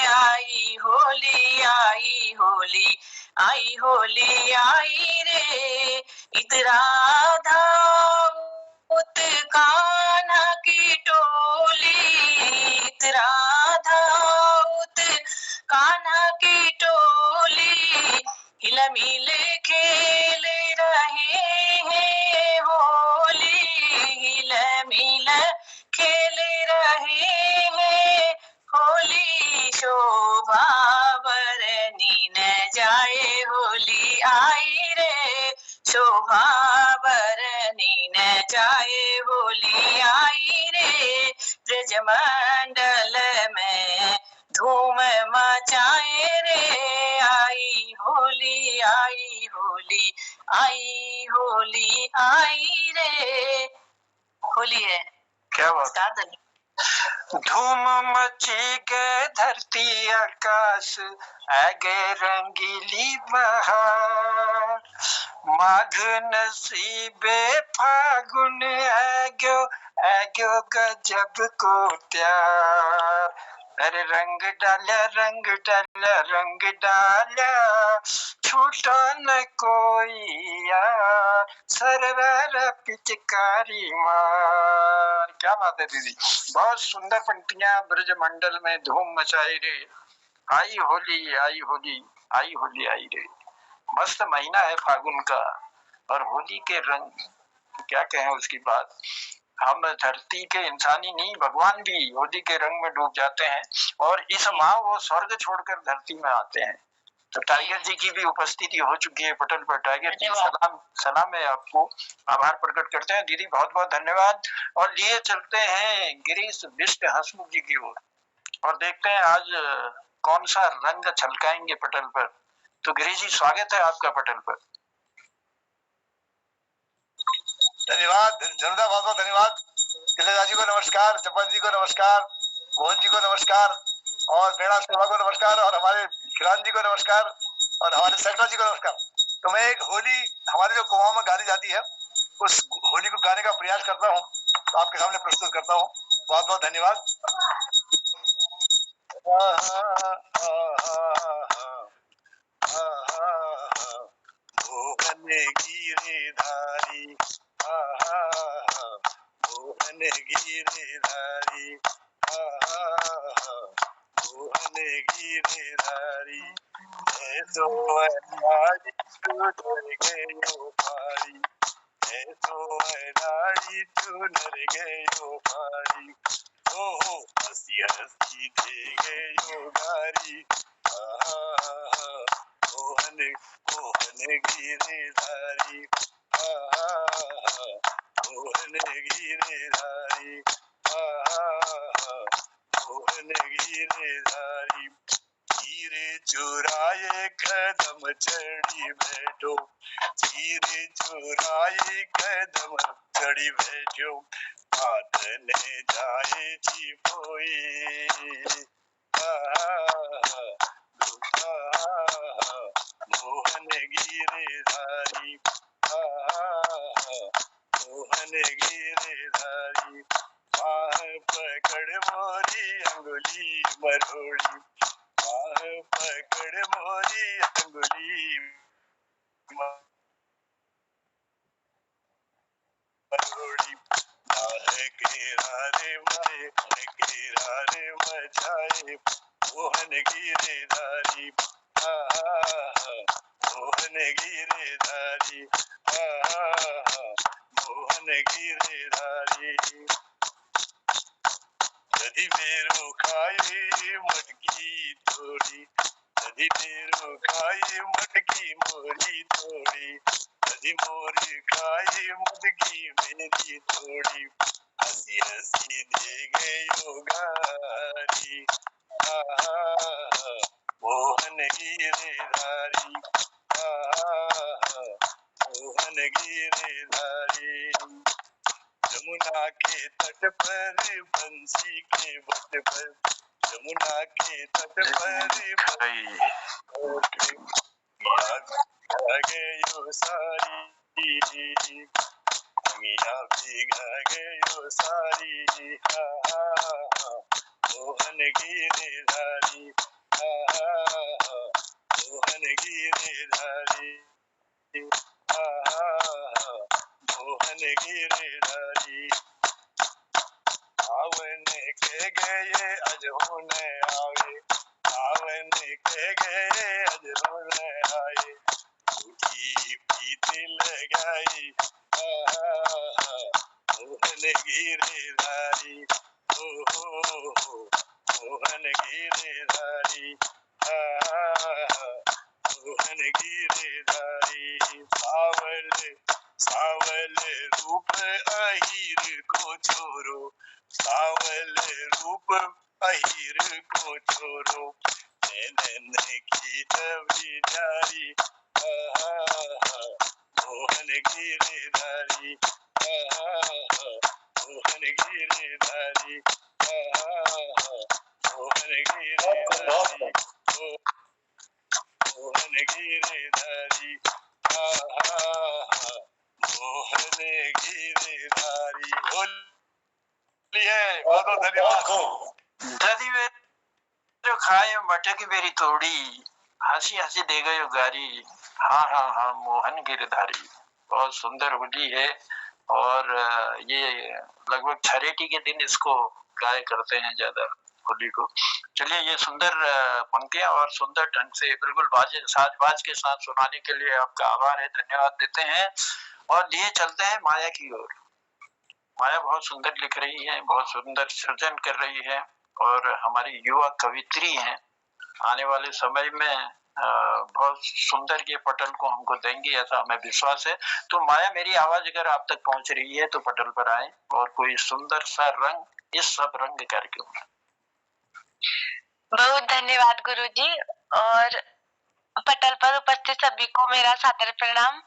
आई होली आई होली आई होली आई रे, इतरा धाउत कान्हा की टोली, इतरा धाउत कान्हा की टोली, हिल मिल खेल रहे हैं होली, हिल मिल खेल रहे हैं होली, शोभा बरनी न जाए होली आई रे, शोभा बरनी न जाए होली आई रे। ब्रज मंडल में धूम मचाए रे, आई होली आई होली आई होली आई रे। होली है क्या बात। धूम मची गए धरती आकाश, आगे रंगीली बहार, माघ नसीबे फागुन आग्यो, आग्यो गजब को त्यार। अरे रंग डाला रंग डाला रंग डाला, छूटा न कोई यार, सरवर पिचकारी मार। क्या बात है दीदी, बहुत सुंदर पंक्तियां। ब्रज मंडल में धूम मचाई रे, आई होली आई होली आई होली आई रे। मस्त महीना है फागुन का, और होली के रंग क्या कहें उसकी बात। हम धरती के इंसानी नहीं, भगवान भी होली के रंग में डूब जाते हैं, और इस माह वो स्वर्ग छोड़कर धरती में आते हैं। तो टाइगर जी की भी उपस्थिति हो चुकी है पटल पर। टाइगर जी सलाम है आपको, आभार प्रकट करते हैं दीदी, बहुत बहुत धन्यवाद। और लिए चलते हैं गिरीश बिष्ट हंसमुख जी की ओर, और देखते हैं आज कौन सा रंग छलकाएंगे पटल पर। तो गिरीश जी स्वागत है आपका पटल पर। धन्यवाद जनुदा, बहुत बहुत धन्यवाद। तिलक जी को नमस्कार, चपल जी को नमस्कार, मोहन जी को नमस्कार, और प्रेरणा सेवा को नमस्कार, और हमारे किरण जी को नमस्कार, और हमारे सेक्रेटरी जी को नमस्कार। तो मैं एक होली हमारे जो कुमाऊं में गाली जाती है, उस होली को गाने का प्रयास करता हूँ, तो आपके सामने प्रस्तुत करता हूँ। बहुत बहुत धन्यवाद। मोहन गिरधारी, मोहन गिरधारी, मोहन गिरधारी, ऐसो अनाड़ी चुनर गयो पारी, ऐसो अनाड़ी चुनर गयो पारी, ओहो हसी हसी दे गयो गारी। मोहन मोहन गिरधारी, मोहन गिरधारी, मोहन गिरधारी, गिरे चुराए कदम चढ़ी बैठो, धीरे चुराए कदम चढ़ी बैठो, हाथ ने जाए छिपोए। मोहन गिरधारी, मोहन गिरधारी, बाह पकड़ मोरी अंगुली मरोड़ी, बाह पकड़ मोरी अंगुली मरोड़ी, बाह किरारे मारे किरारे मचाए, मोहन गिरधारी, मोहन गिरधारी, मोहन गिरधारी। नदी में रोकाए मटकी थोड़ी, नदी में रोकाए मटकी मोरी थोड़ी, नदी मोर खाए मटकी मेरी थोड़ी, हंसी हंसी दे गए गारी, मोहन गिरधारी, मोहन गिरधारी। यमुना के तट पर बंसी के बट पर, यमुना के तट पर गयो सारी, भीगा गयो सारी, मोहन गिरधारी, मोहन गिरधारी, मोहन गिरधारी। आवन के गए अजहू न आवे, आवन के गए अजहू न आए, झूठी प्रीत लगाई, मोहन गिरधारी, मोहन गिरधारी, मोहन गिरधारी। सावल सावल रूप अहीर को छोरो, सावल रूप अहीर को छोरो, नैनन की छवि जारी, मोहन गिरधारी, मोहन गिरधारी, मोहन गिरधारी, मोहन गिरधारी, मोहन गिरधारी। बोलिए, बहुत बहुत धन्यवाद। नदी में जो खाए मटकी मेरी थोड़ी, हंसी हंसी दे गयो गारी, हाँ हाँ हाँ मोहन गिरधारी। बहुत सुंदर होली है और ये लगभग छठेठी के दिन इसको गाय करते हैं ज्यादा होली को। चलिए, ये सुंदर पंक्तियां और सुंदर ढंग से बिल्कुल साज के साथ सुनाने के लिए आपका आभार है, धन्यवाद देते हैं। और लिए चलते हैं माया की ओर। माया बहुत सुंदर लिख रही है, बहुत सुंदर सृजन कर रही है और हमारी युवा कवित्री हैं। आने वाले समय में बहुत सुंदर ये पटल को हमको देंगी, ऐसा हमें विश्वास है। तो माया, मेरी आवाज अगर आप तक पहुंच रही है तो पटल पर आए और कोई सुंदर सा रंग इस सब रंग कार्यक्रम में। बहुत धन्यवाद गुरुजी, और पटल पर उपस्थित सभी को मेरा सादर प्रणाम।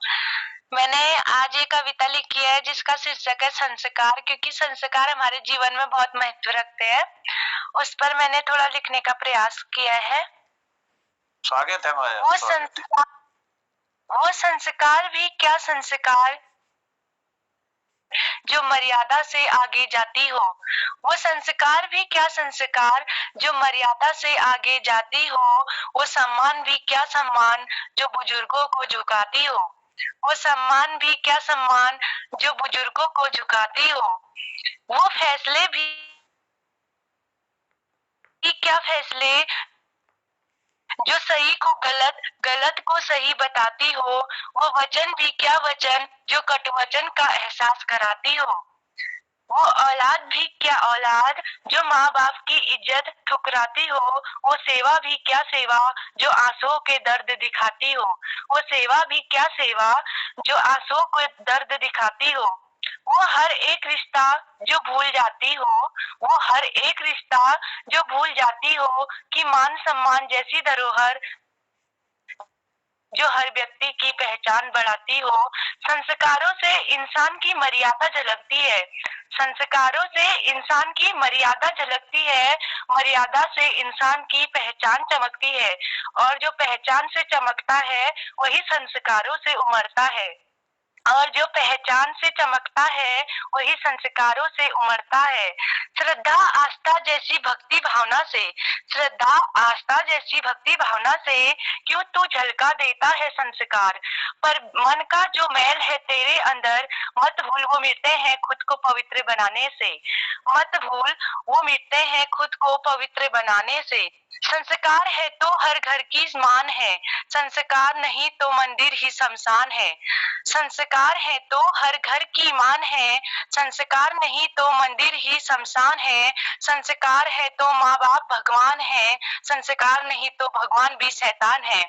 मैंने आज एक कविता लिखी है जिसका शीर्षक है संस्कार, क्योंकि संस्कार हमारे जीवन में बहुत महत्व रखते हैं। उस पर मैंने थोड़ा लिखने का प्रयास किया है। स्वागत है माया। वो संस्कार भी क्या संस्कार जो मर्यादा से आगे जाती हो, वो संस्कार भी क्या संस्कार जो मर्यादा से आगे जाती हो, वो सम्मान भी क्या सम्मान जो बुजुर्गों को झुकाती हो, वो सम्मान भी क्या सम्मान जो बुजुर्गों को झुकाती हो, वो फैसले भी क्या फैसले जो सही को गलत, गलत को सही बताती हो, वो वचन भी क्या वचन जो कटुवचन का एहसास कराती हो, वो औलाद भी क्या औलाद जो माँ बाप की इज्जत ठुकराती हो, वो सेवा भी क्या सेवा जो आंसुओं के दर्द दिखाती हो, वो सेवा भी क्या सेवा जो आंसुओं के दर्द दिखाती हो, वो हर एक रिश्ता जो भूल जाती हो, वो हर एक रिश्ता जो भूल जाती हो कि मान सम्मान जैसी धरोहर जो हर व्यक्ति की पहचान बढ़ाती हो। संस्कारों से इंसान की मर्यादा झलकती है, संस्कारों से इंसान की मर्यादा झलकती है, मर्यादा से इंसान की पहचान चमकती है, और जो पहचान से चमकता है वही संस्कारों से उमड़ता है, और जो पहचान से चमकता है वही संस्कारों से उमड़ता है। श्रद्धा आस्था जैसी भक्ति भावना से, श्रद्धा आस्था जैसी भक्ति भावना से क्यों तू झलका देता है संस्कार, पर मन का जो मैल है तेरे अंदर मत भूल, वो मिटते हैं खुद को पवित्र बनाने से, मत भूल वो मिटते हैं खुद को पवित्र बनाने से। संस्कार है तो हर घर की मान है, संस्कार नहीं तो मंदिर ही शमशान है, संस्कार है तो हर घर की मान है, संस्कार नहीं तो मंदिर ही शमशान है, संस्कार है तो माँ बाप भगवान है, संस्कार नहीं तो भगवान भी शैतान है,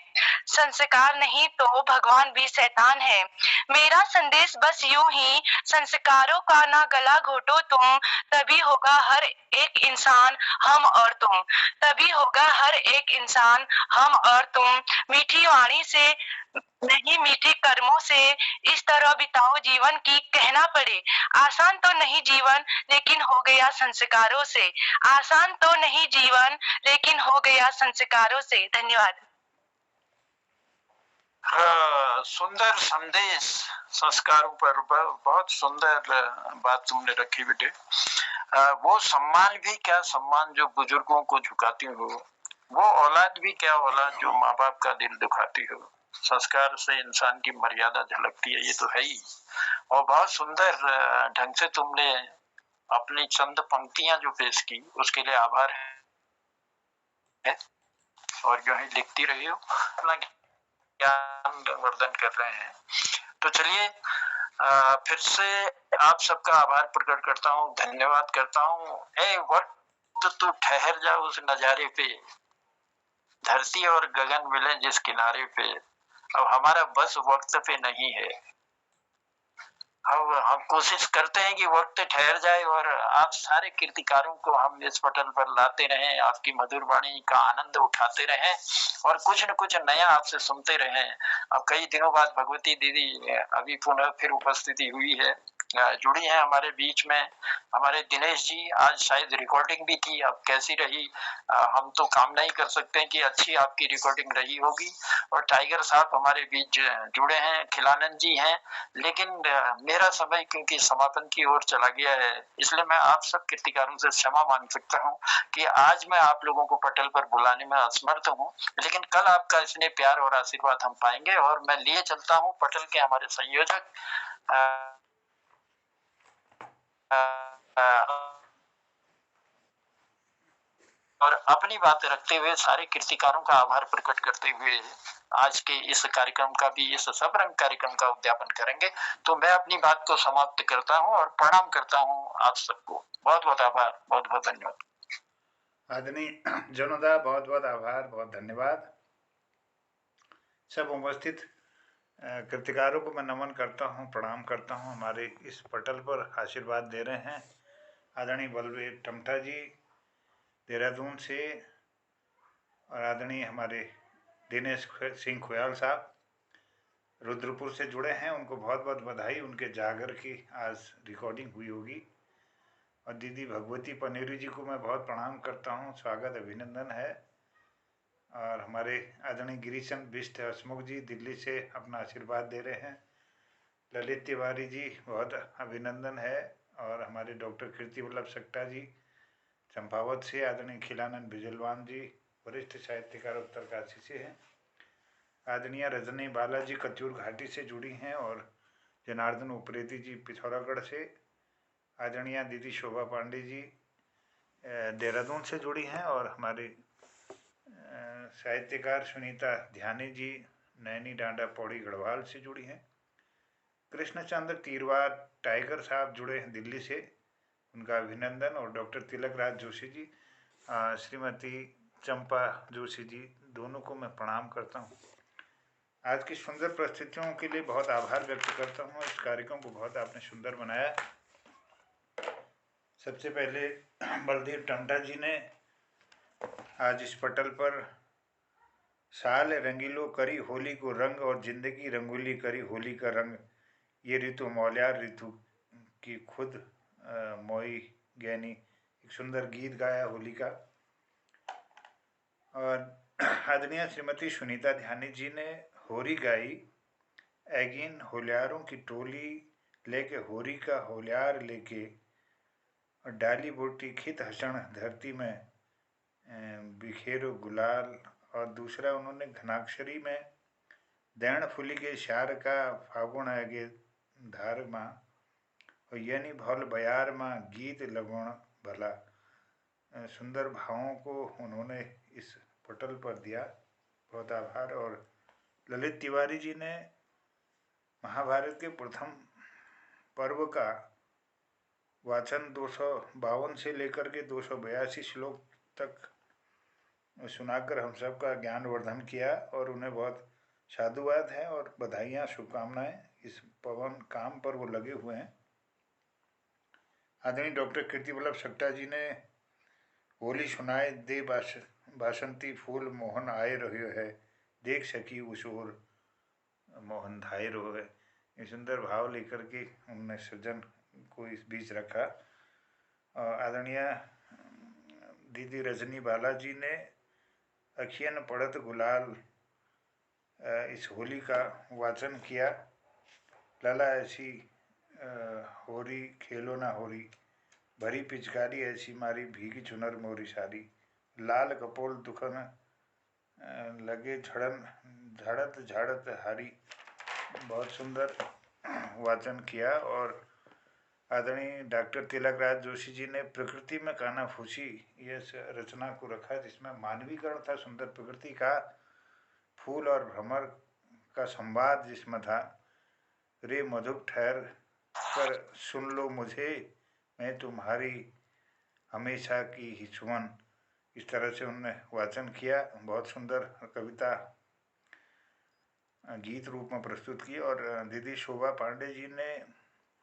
संस्कार नहीं तो भगवान भी शैतान है। मेरा संदेश बस यूं ही, संस्कारों का ना गला घोटो तुम, तभी होगा हर एक इंसान हम और तुम, तभी होगा हर एक इंसान हम और तुम। मीठी वाणी से नहीं मीठे कर्मों से इस तरह बिताओ जीवन की कहना पड़े, आसान तो नहीं जीवन लेकिन हो गया संस्कारों से, आसान तो नहीं जीवन लेकिन हो गया संस्कारों से। धन्यवाद। सुंदर संदेश संस्कारों पर, बहुत सुंदर बात तुमने रखी बेटे। वो सम्मान भी क्या सम्मान जो बुजुर्गों को झुकाती हो, वो औलाद भी क्या औलाद जो माँ बाप का दिल दुखाती हो। संस्कार से इंसान की मर्यादा झलकती है, ये तो है ही। और बहुत सुंदर ढंग से तुमने अपनी चंद पंक्तियां जो पेश की उसके लिए आभार है, और जो है लिखती रही हो, अपना ज्ञान वर्धन कर रहे हैं। तो चलिए फिर से आप सबका आभार प्रकट करता हूँ, धन्यवाद करता हूँ। वक्त तू ठहर जा उस नजारे पे, धरती और गगन मिले जिस किनारे पे, अब हमारा बस वक्त पे नहीं है। अब हम कोशिश करते हैं कि वक्त ठहर जाए और आप सारे कीर्तिकारों को हम इस पटल पर लाते रहें, आपकी मधुर वाणी का आनंद उठाते रहें और कुछ न कुछ नया आपसे सुनते रहें। अब कई दिनों बाद भगवती दीदी अभी पुनः फिर उपस्थिति हुई है, जुड़ी हैं हमारे बीच में। हमारे दिनेश जी आज शायद रिकॉर्डिंग भी थी, अब कैसी रही हम तो कामना ही कर सकते हैं कि अच्छी आपकी रिकॉर्डिंग रही होगी। और टाइगर साहब हमारे बीच जुड़े हैं, खिलानंद जी हैं। लेकिन मेरा समय क्योंकि समापन की ओर चला गया है, इसलिए मैं आप सब कीर्तिकारों से क्षमा मांग सकता हूँ कि आज मैं आप लोगों को पटल पर बुलाने में असमर्थ हूँ, लेकिन कल आपका स्नेह प्यार और आशीर्वाद हम पाएंगे। और मैं लिए चलता हूँ पटल के हमारे संयोजक और अपनी बातें रखते हुए सारे कीर्तिकारों का आभार प्रकट करते हुए आज के इस कार्यक्रम का भी, इस सब रंग कार्यक्रम का उद्यापन करेंगे। तो मैं अपनी बात को समाप्त करता हूं और प्रणाम करता हूं आप सबको। बहुत बहुत आभार, बहुत बहुत धन्यवाद। आदरणीय जनोदा, बहुत बहुत आभार, बहुत धन्यवाद। सब उपस्थित कृतिकारों को मैं नमन करता हूँ, प्रणाम करता हूँ। हमारे इस पटल पर आशीर्वाद दे रहे हैं आदरणीय बलवीर टमटा जी देहरादून से, और आदरणीय हमारे दिनेश सिंह खुयाल साहब रुद्रपुर से जुड़े हैं। उनको बहुत बहुत बधाई, उनके जागर की आज रिकॉर्डिंग हुई होगी। और दीदी भगवती पनेरी जी को मैं बहुत प्रणाम करता हूँ, स्वागत अभिनंदन है। और हमारे आदरणीय गिरीशचंद बिष्ट हसमुख जी दिल्ली से अपना आशीर्वाद दे रहे हैं। ललित तिवारी जी बहुत अभिनंदन है। और हमारे डॉक्टर कीर्ति वल्लभ सक्टा जी चंपावत से, आदरणीय खिलानंद बिजलवान जी वरिष्ठ साहित्यकार उत्तरकाशी से हैं। आदरणीय रजनी बालाजी कत्यूर घाटी से जुड़ी हैं, और जनार्दन उप्रेती जी पिथौरागढ़ से, आदरणीय दीदी शोभा पांडे जी देहरादून से जुड़ी हैं, और हमारे साहित्यकार सुनीता ध्यानी जी नैनी डांडा पौड़ी गढ़वाल से जुड़ी हैं। कृष्णचंद्र तीरवा टाइगर साहब जुड़े हैं दिल्ली से, उनका अभिनंदन। और डॉक्टर तिलक राज जोशी जी, श्रीमती चंपा जोशी जी, दोनों को मैं प्रणाम करता हूँ। आज की सुंदर परिस्थितियों के लिए बहुत आभार व्यक्त करता हूँ। इस कार्यक्रम को बहुत आपने सुंदर बनाया। सबसे पहले बलदेव टंडा जी ने आज इस पटल पर साल रंगीलो करी होली को रंग और जिंदगी रंगोली करी होली का रंग, ये ऋतु मौल्यार ऋतु की खुद मोई ज्ञानी, एक सुंदर गीत गाया होली का। और आदरणीय श्रीमती सुनीता ध्यानी जी ने होरी गाई, एगिन होल्यारों की टोली लेके होरी का होल्यार लेके, और डाली बोटी खित हसण धरती में बिखेरो गुलाल। और दूसरा उन्होंने घनाक्षरी में दैन फुली के शार का फागुन आगे धार माँ, और यानी भौल बयार माँ गीत लगोण भला। सुंदर भावों को उन्होंने इस पटल पर दिया, बहुत आभार। और ललित तिवारी जी ने महाभारत के प्रथम पर्व का वाचन 252 से लेकर के 282 श्लोक तक सुनाकर हम सब का ज्ञान वर्धन किया, और उन्हें बहुत साधुवाद है और बधाइयाँ शुभकामनाएं। इस पवन काम पर वो लगे हुए हैं। आदरणीय डॉक्टर कीर्ति वल्लभ सक्टा जी ने होली सुनाए दे बासंती फूल मोहन आए रहो है, देख सकी उस ओर मोहन धाए रहो है। ये सुंदर भाव लेकर के उन्होंने सज्जन को इस बीच रखा। आदरणीय दीदी रजनी बाला जी ने अखियन पड़त गुलाल इस होली का वाचन किया। लाला ऐसी होरी खेलो ना होरी, भरी पिचकारी ऐसी मारी भीगी चुनर मोरी सारी, लाल कपोल दुखन लगे झड़न झड़त झाड़त हारी। बहुत सुंदर वाचन किया। और आदरणीय डॉक्टर तिलकराज जोशी जी ने प्रकृति में कानाफूसी ये रचना को रखा, जिसमें मानवीकरण था सुंदर प्रकृति का, फूल और भ्रमर का संवाद जिसमें था। रे मधुप ठहर कर सुन लो मुझे, मैं तुम्हारी हमेशा की ही सुमन। इस तरह से उन्होंने वाचन किया, बहुत सुंदर कविता गीत रूप में प्रस्तुत की। और दीदी शोभा पांडे जी ने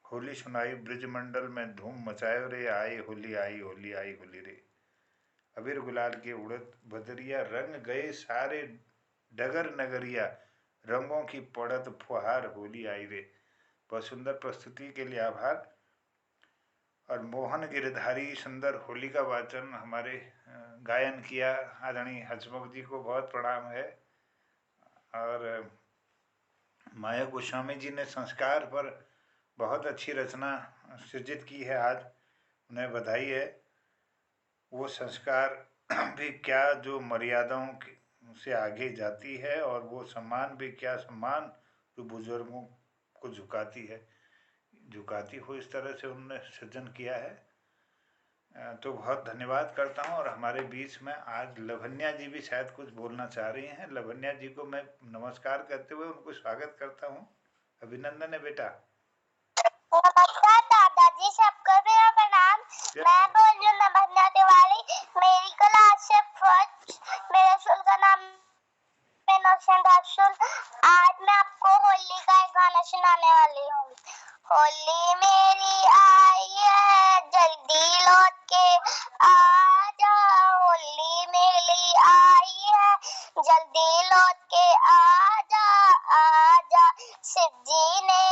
होली सुनाई ब्रजमंडल में धूम मचायो रे, आई होली आई होली आई होली रे, अबीर गुलाल के उड़द बदरिया, रंग गए सारे डगर नगरिया, रंगों की पड़त फुहार होली आई रे। बहुत सुंदर प्रस्तुति के लिए आभार। और मोहन गिरधारी सुंदर होली का वाचन हमारे गायन किया। आदरणीय हसमुख जी को बहुत प्रणाम है। और माया गोस्वामी जी ने संस्कार पर बहुत अच्छी रचना सृजित की है, आज उन्हें बधाई है। वो संस्कार भी क्या जो मर्यादाओं से आगे जाती है, और वो सम्मान भी क्या सम्मान जो बुजुर्गों को झुकाती हो, इस तरह से उन्होंने सृजन किया है। तो बहुत धन्यवाद करता हूँ। और हमारे बीच में आज लवन्या जी भी शायद कुछ बोलना चाह रही हैं। लवन्या जी को मैं नमस्कार करते हुए उनको स्वागत करता हूँ। अभिनंदन है बेटा। नमस्कार दादाजी, सबको मेरा प्रणाम। मैं बोल रही हूँ लवन्या तिवारी, मेरी क्लास से फर्स्ट, मेरे स्कूल का नाम आज मैं आपको होली का एक गाना सुनाने वाली हूँ। होली मेरी आई है जल्दी लौट के आजा, होली मेरी आई है जल्दी लौट के आजा आजा। शिव जी ने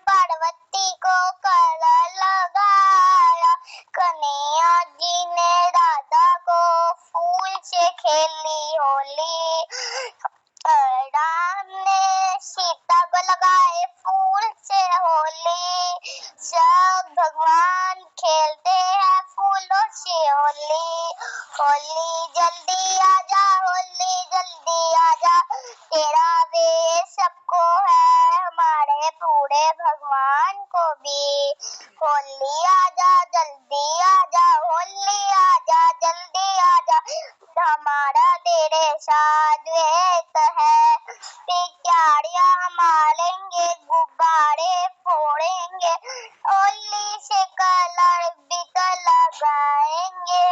पार्वती को कलर लगाया, कन्हैया जी ने राधा को फूल से खेली होली, राम ने सीता को लगाए फूल से होली, सब भगवान खेलते हैं फूलों से होली। होली जल्दी आजा, होली जल्दी आजा, तेरा वे सबको है हमारे पूरे भगवान को भी। होली आजा जल्दी आजा, होली आजा जल्दी आजा, हमारा तेरे साथ वेत है, पिचकारियां मारेंगे गुब्बारे फोड़ेंगे, होली से कलर भी तो लगाएंगे,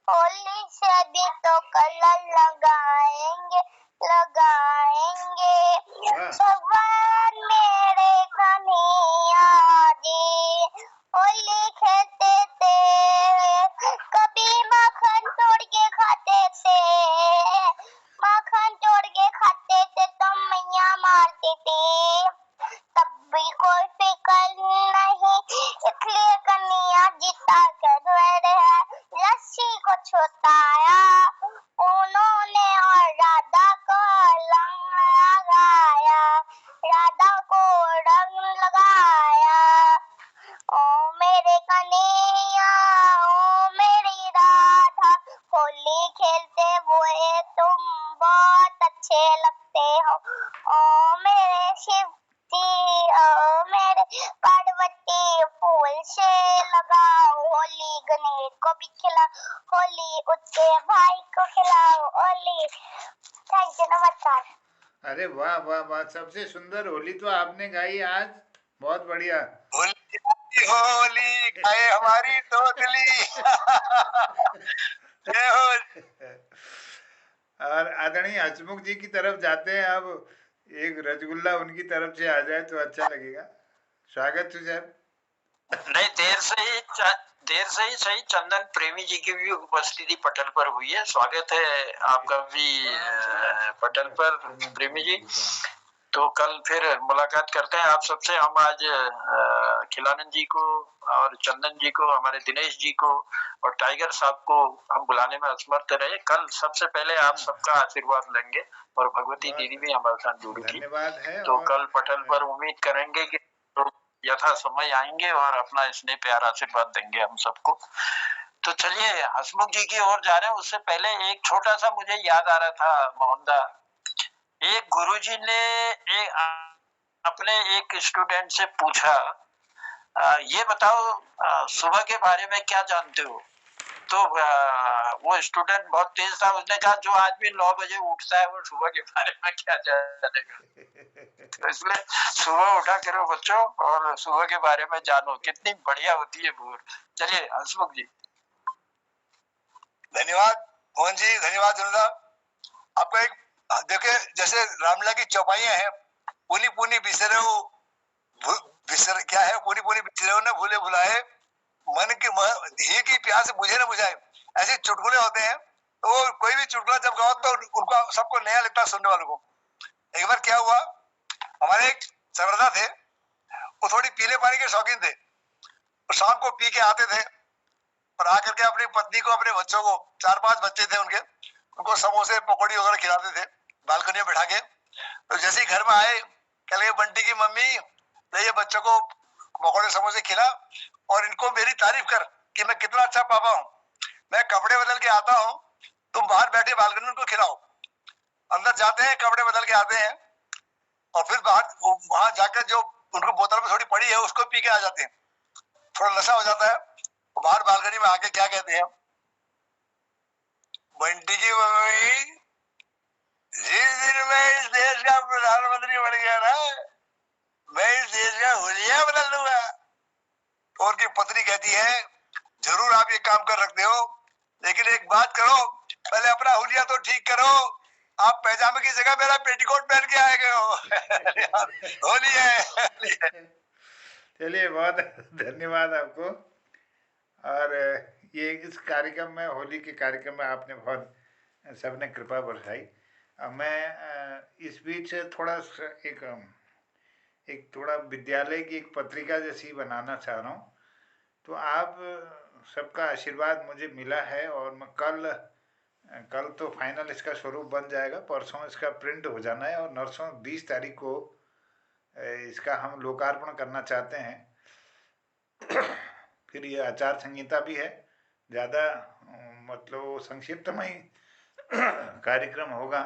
होली से भी तो कलर लगाएंगे, लगाएंगे भगवान मेरे कन्हैया जी। होली खेलते थे कभी माखन तोड़ के खाते थे, माखन तोड़ के खाते थे तो मैया मारती थी, तब भी कोई फिक्र नहीं इसलिए कन्हैया जीता कर गए है। लस्सी को छुटाया उन्होंने और राधा को रंग लगाया, राधा को रंग लगाया। ओ मेरे कन्हैया ओ मेरी राधा, होली खेलते हुए तुम बहुत अच्छे लगते हो। ओ मेरे शिव जी ओ मेरे पार्वती, फूल से लगाओ होली, गणेश को भी खिलाओ होली, उसके भाई को खिलाओ होली। थैंक यू, नमस्कार। अरे वाह वाह वाह, सबसे सुंदर होली तो आपने गाई आज, बहुत बढ़िया। होली होली गाए हमारी तोतली। जय हो। और आदरणीय हसमुख जी की तरफ जाते हैं अब, एक रसगुल्ला उनकी तरफ से आ जाए तो अच्छा लगेगा। स्वागत है सर। नहीं, देर से ही सही, चंदन प्रेमी जी की भी उपस्थिति पटल पर हुई है। स्वागत है आपका भी पटल पर प्रेमी जी। तो कल फिर मुलाकात करते हैं आप सबसे। हम आज खिलानंद जी को और चंदन जी को, हमारे दिनेश जी को और टाइगर साहब को हम बुलाने में असमर्थ रहे। कल सबसे पहले आप सबका आशीर्वाद लेंगे और भगवती दीदी भी हमारे साथ जुड़ी थी। धन्यवाद है। तो कल पटल पर उम्मीद करेंगे कि यथा समय आएंगे और अपना स्नेह प्यार आशीर्वाद देंगे हम सबको। तो चलिए हसमुख जी की ओर जा रहे हैं। उससे पहले एक छोटा सा मुझे याद आ रहा था मोहनदा, एक गुरुजी ने अपने एक स्टूडेंट से पूछा, ये बताओ सुबह के बारे में क्या जानते हो। तो वो स्टूडेंट बहुत तेज था, उसने कहा जो आदमी 9 बजे उठता है वो सुबह के बारे में क्या जानेगा। तो इसलिए सुबह उठा करो बच्चों और सुबह के बारे में जानो, कितनी बढ़िया होती है भोर। चलिए हसमुख जी। धन्यवाद मोहन जी, धन्यवाद जनता। आपका एक देखे जैसे रामलीला की चौपाइयां हैं, पुनी पुनी बिसरे बिसर क्या है, पुनी पुनी बिसरे न भूले भुलाए, मन की प्यास बुझे न बुझाए, ऐसे चुटकुले होते हैं। तो कोई भी चुटकुला जब गाओ तो उनको सबको नया लगता है सुनने वालों को। एक बार क्या हुआ, हमारे एक सरदार थे, वो थोड़ी पीले पानी के शौकीन थे। वो शाम को पी के आते थे और आकर के अपनी पत्नी को, अपने बच्चों को, 4-5 बच्चे थे उनके, उनको समोसे पकौड़ी वगैरह खिलाते थे बालकनी में बैठा के। तो जैसे ही घर में आए, कह लगे बंटी की मम्मी ले ये बच्चों को पकौड़े समोसे खिला और इनको मेरी तारीफ कर कि मैं कितना अच्छा पापा हूँ। मैं कपड़े बदल के आता हूँ, तुम बाहर बैठे बालकनी में उनको खिलाओ। अंदर जाते हैं, कपड़े बदल के आते हैं और फिर बाहर वहां जाकर जो उनको बोतल में थोड़ी पड़ी है उसको पी के आ जाते हैं। थोड़ा नशा हो जाता है। बाहर बालकनी में आके क्या कहते हैं, बंटी की मम्मी जिस दिन मैं इस देश का प्रधानमंत्री बन गया ना, मैं इस देश का हुलिया बदल दूंगा। तो उनकी पत्नी कहती है जरूर आप ये काम कर सकते हो, लेकिन एक बात करो, पहले अपना हुलिया तो ठीक करो। आप पैजामे की जगह मेरा पेटीकोट पहन के आए गए हो। होली है। चलिए बहुत धन्यवाद आपको। और ये इस कार्यक्रम में, होली के कार्यक्रम में आपने बहुत सबने कृपा बरसाई। मैं इस बीच थोड़ा एक थोड़ा विद्यालय की एक पत्रिका जैसी बनाना चाह रहा हूँ। तो आप सबका आशीर्वाद मुझे मिला है और मैं कल तो फाइनल इसका स्वरूप बन जाएगा, परसों इसका प्रिंट हो जाना है और नरसों 20 तारीख को इसका हम लोकार्पण करना चाहते हैं। फिर ये आचार संहिता भी है, ज़्यादा मतलब संक्षिप्त में ही कार्यक्रम होगा,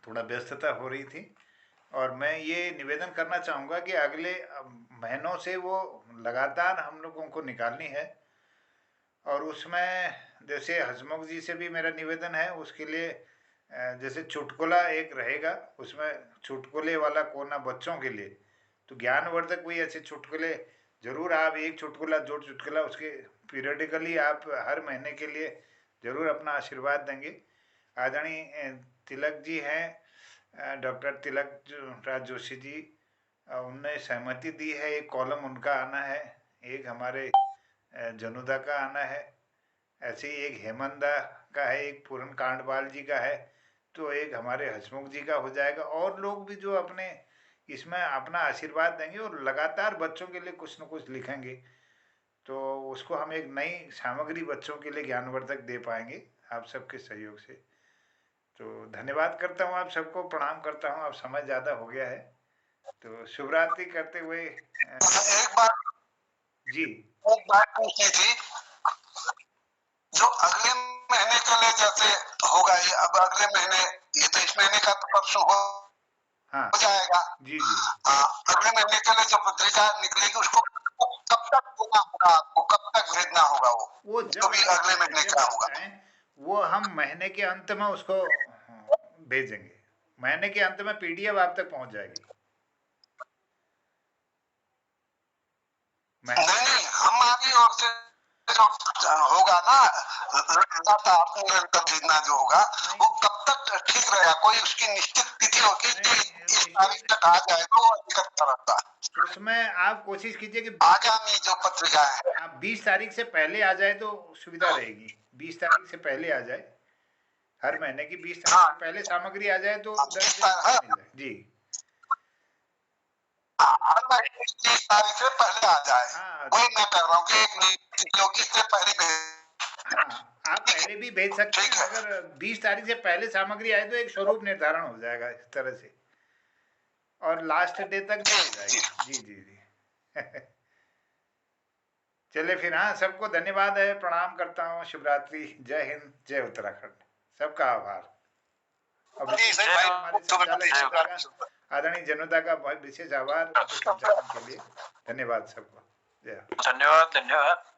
थोड़ा व्यस्तता हो रही थी। और मैं ये निवेदन करना चाहूँगा कि अगले महीनों से वो लगातार हम लोगों को निकालनी है। और उसमें जैसे हसमुख जी से भी मेरा निवेदन है, उसके लिए जैसे चुटकुला एक रहेगा, उसमें चुटकुले वाला कोना बच्चों के लिए, तो ज्ञानवर्धक कोई ऐसे चुटकुले ज़रूर आप एक चुटकुला जोड़ चुटकुला उसके पीरियडिकली आप हर महीने के लिए ज़रूर अपना आशीर्वाद देंगे। आदरणीय तिलक जी हैं, डॉक्टर तिलक राज जोशी जी, उनने सहमति दी है, एक कॉलम उनका आना है, एक हमारे जनुदा का आना है, ऐसे ही एक हेमंदा का है, एक पूरन कांडपाल जी का है, तो एक हमारे हसमुख जी का हो जाएगा। और लोग भी जो अपने इसमें अपना आशीर्वाद देंगे और लगातार बच्चों के लिए कुछ न कुछ लिखेंगे, तो उसको हम एक नई सामग्री बच्चों के लिए ज्ञानवर्धक दे पाएंगे आप सबके सहयोग से। तो धन्यवाद करता हूँ आप सबको, प्रणाम करता हूँ। अब समय ज़्यादा हो गया है, तो शुभ रात्रि करते हुए एक बात जी, एक बात पूछनी थी, जो अगले महीने के लिए जैसे होगा, ये अब अगले महीने, ये तो इस महीने का तो परसों हो जाएगा। जी जी, अगले महीने के लिए जो पत्रिका निकलेगी उसको कब तक देना होगा आपको, कब तक भेजना होगा? वो जो भी अगले महीने का होगा वो हम महीने के अंत में उसको भेजेंगे। महीने के अंत में पीडीएफ आप तक पहुंच जाएगी। नहीं, हमारी ओर से जो होगा ना, लगातार भेजना जो होगा, वो कब तक ठीक रहेगा? कोई उसकी निश्चित तिथि होगी कि इस तारीख तक आ जाए तो अधिकतर रहता है? उसमें आप कोशिश कीजिए कि आगामी जो पत्रिका है आप 20 तारीख से पहले आ जाए तो सुविधा रहेगी। 20 तारीख से पहले आ जाए, हर महीने की 20 तारीख से पहले सामग्री आ जाए तो 10 दिन मिल जाए। जी, हर महीने 30 तारीख से पहले आ जाए। वही मैं कह रहा हूँ कि एक योगी से पहले आप पहले भी भेज सकते हैं। अगर 20 तारीख से पहले सामग्री आए तो एक स्वरूप निर्धारण हो जाएगा इस तरह से, और लास्ट डे तक मिल जाएगी। जी जी जी चले फिर, हाँ, सबको धन्यवाद है, प्रणाम करता हूँ, शुभ रात्रि, जय हिंद, जय उत्तराखंड, सबका आभार। आदरणीय जनता का बहुत विशेष आभार के लिए। धन्यवाद सबको, जय। धन्यवाद धन्यवाद।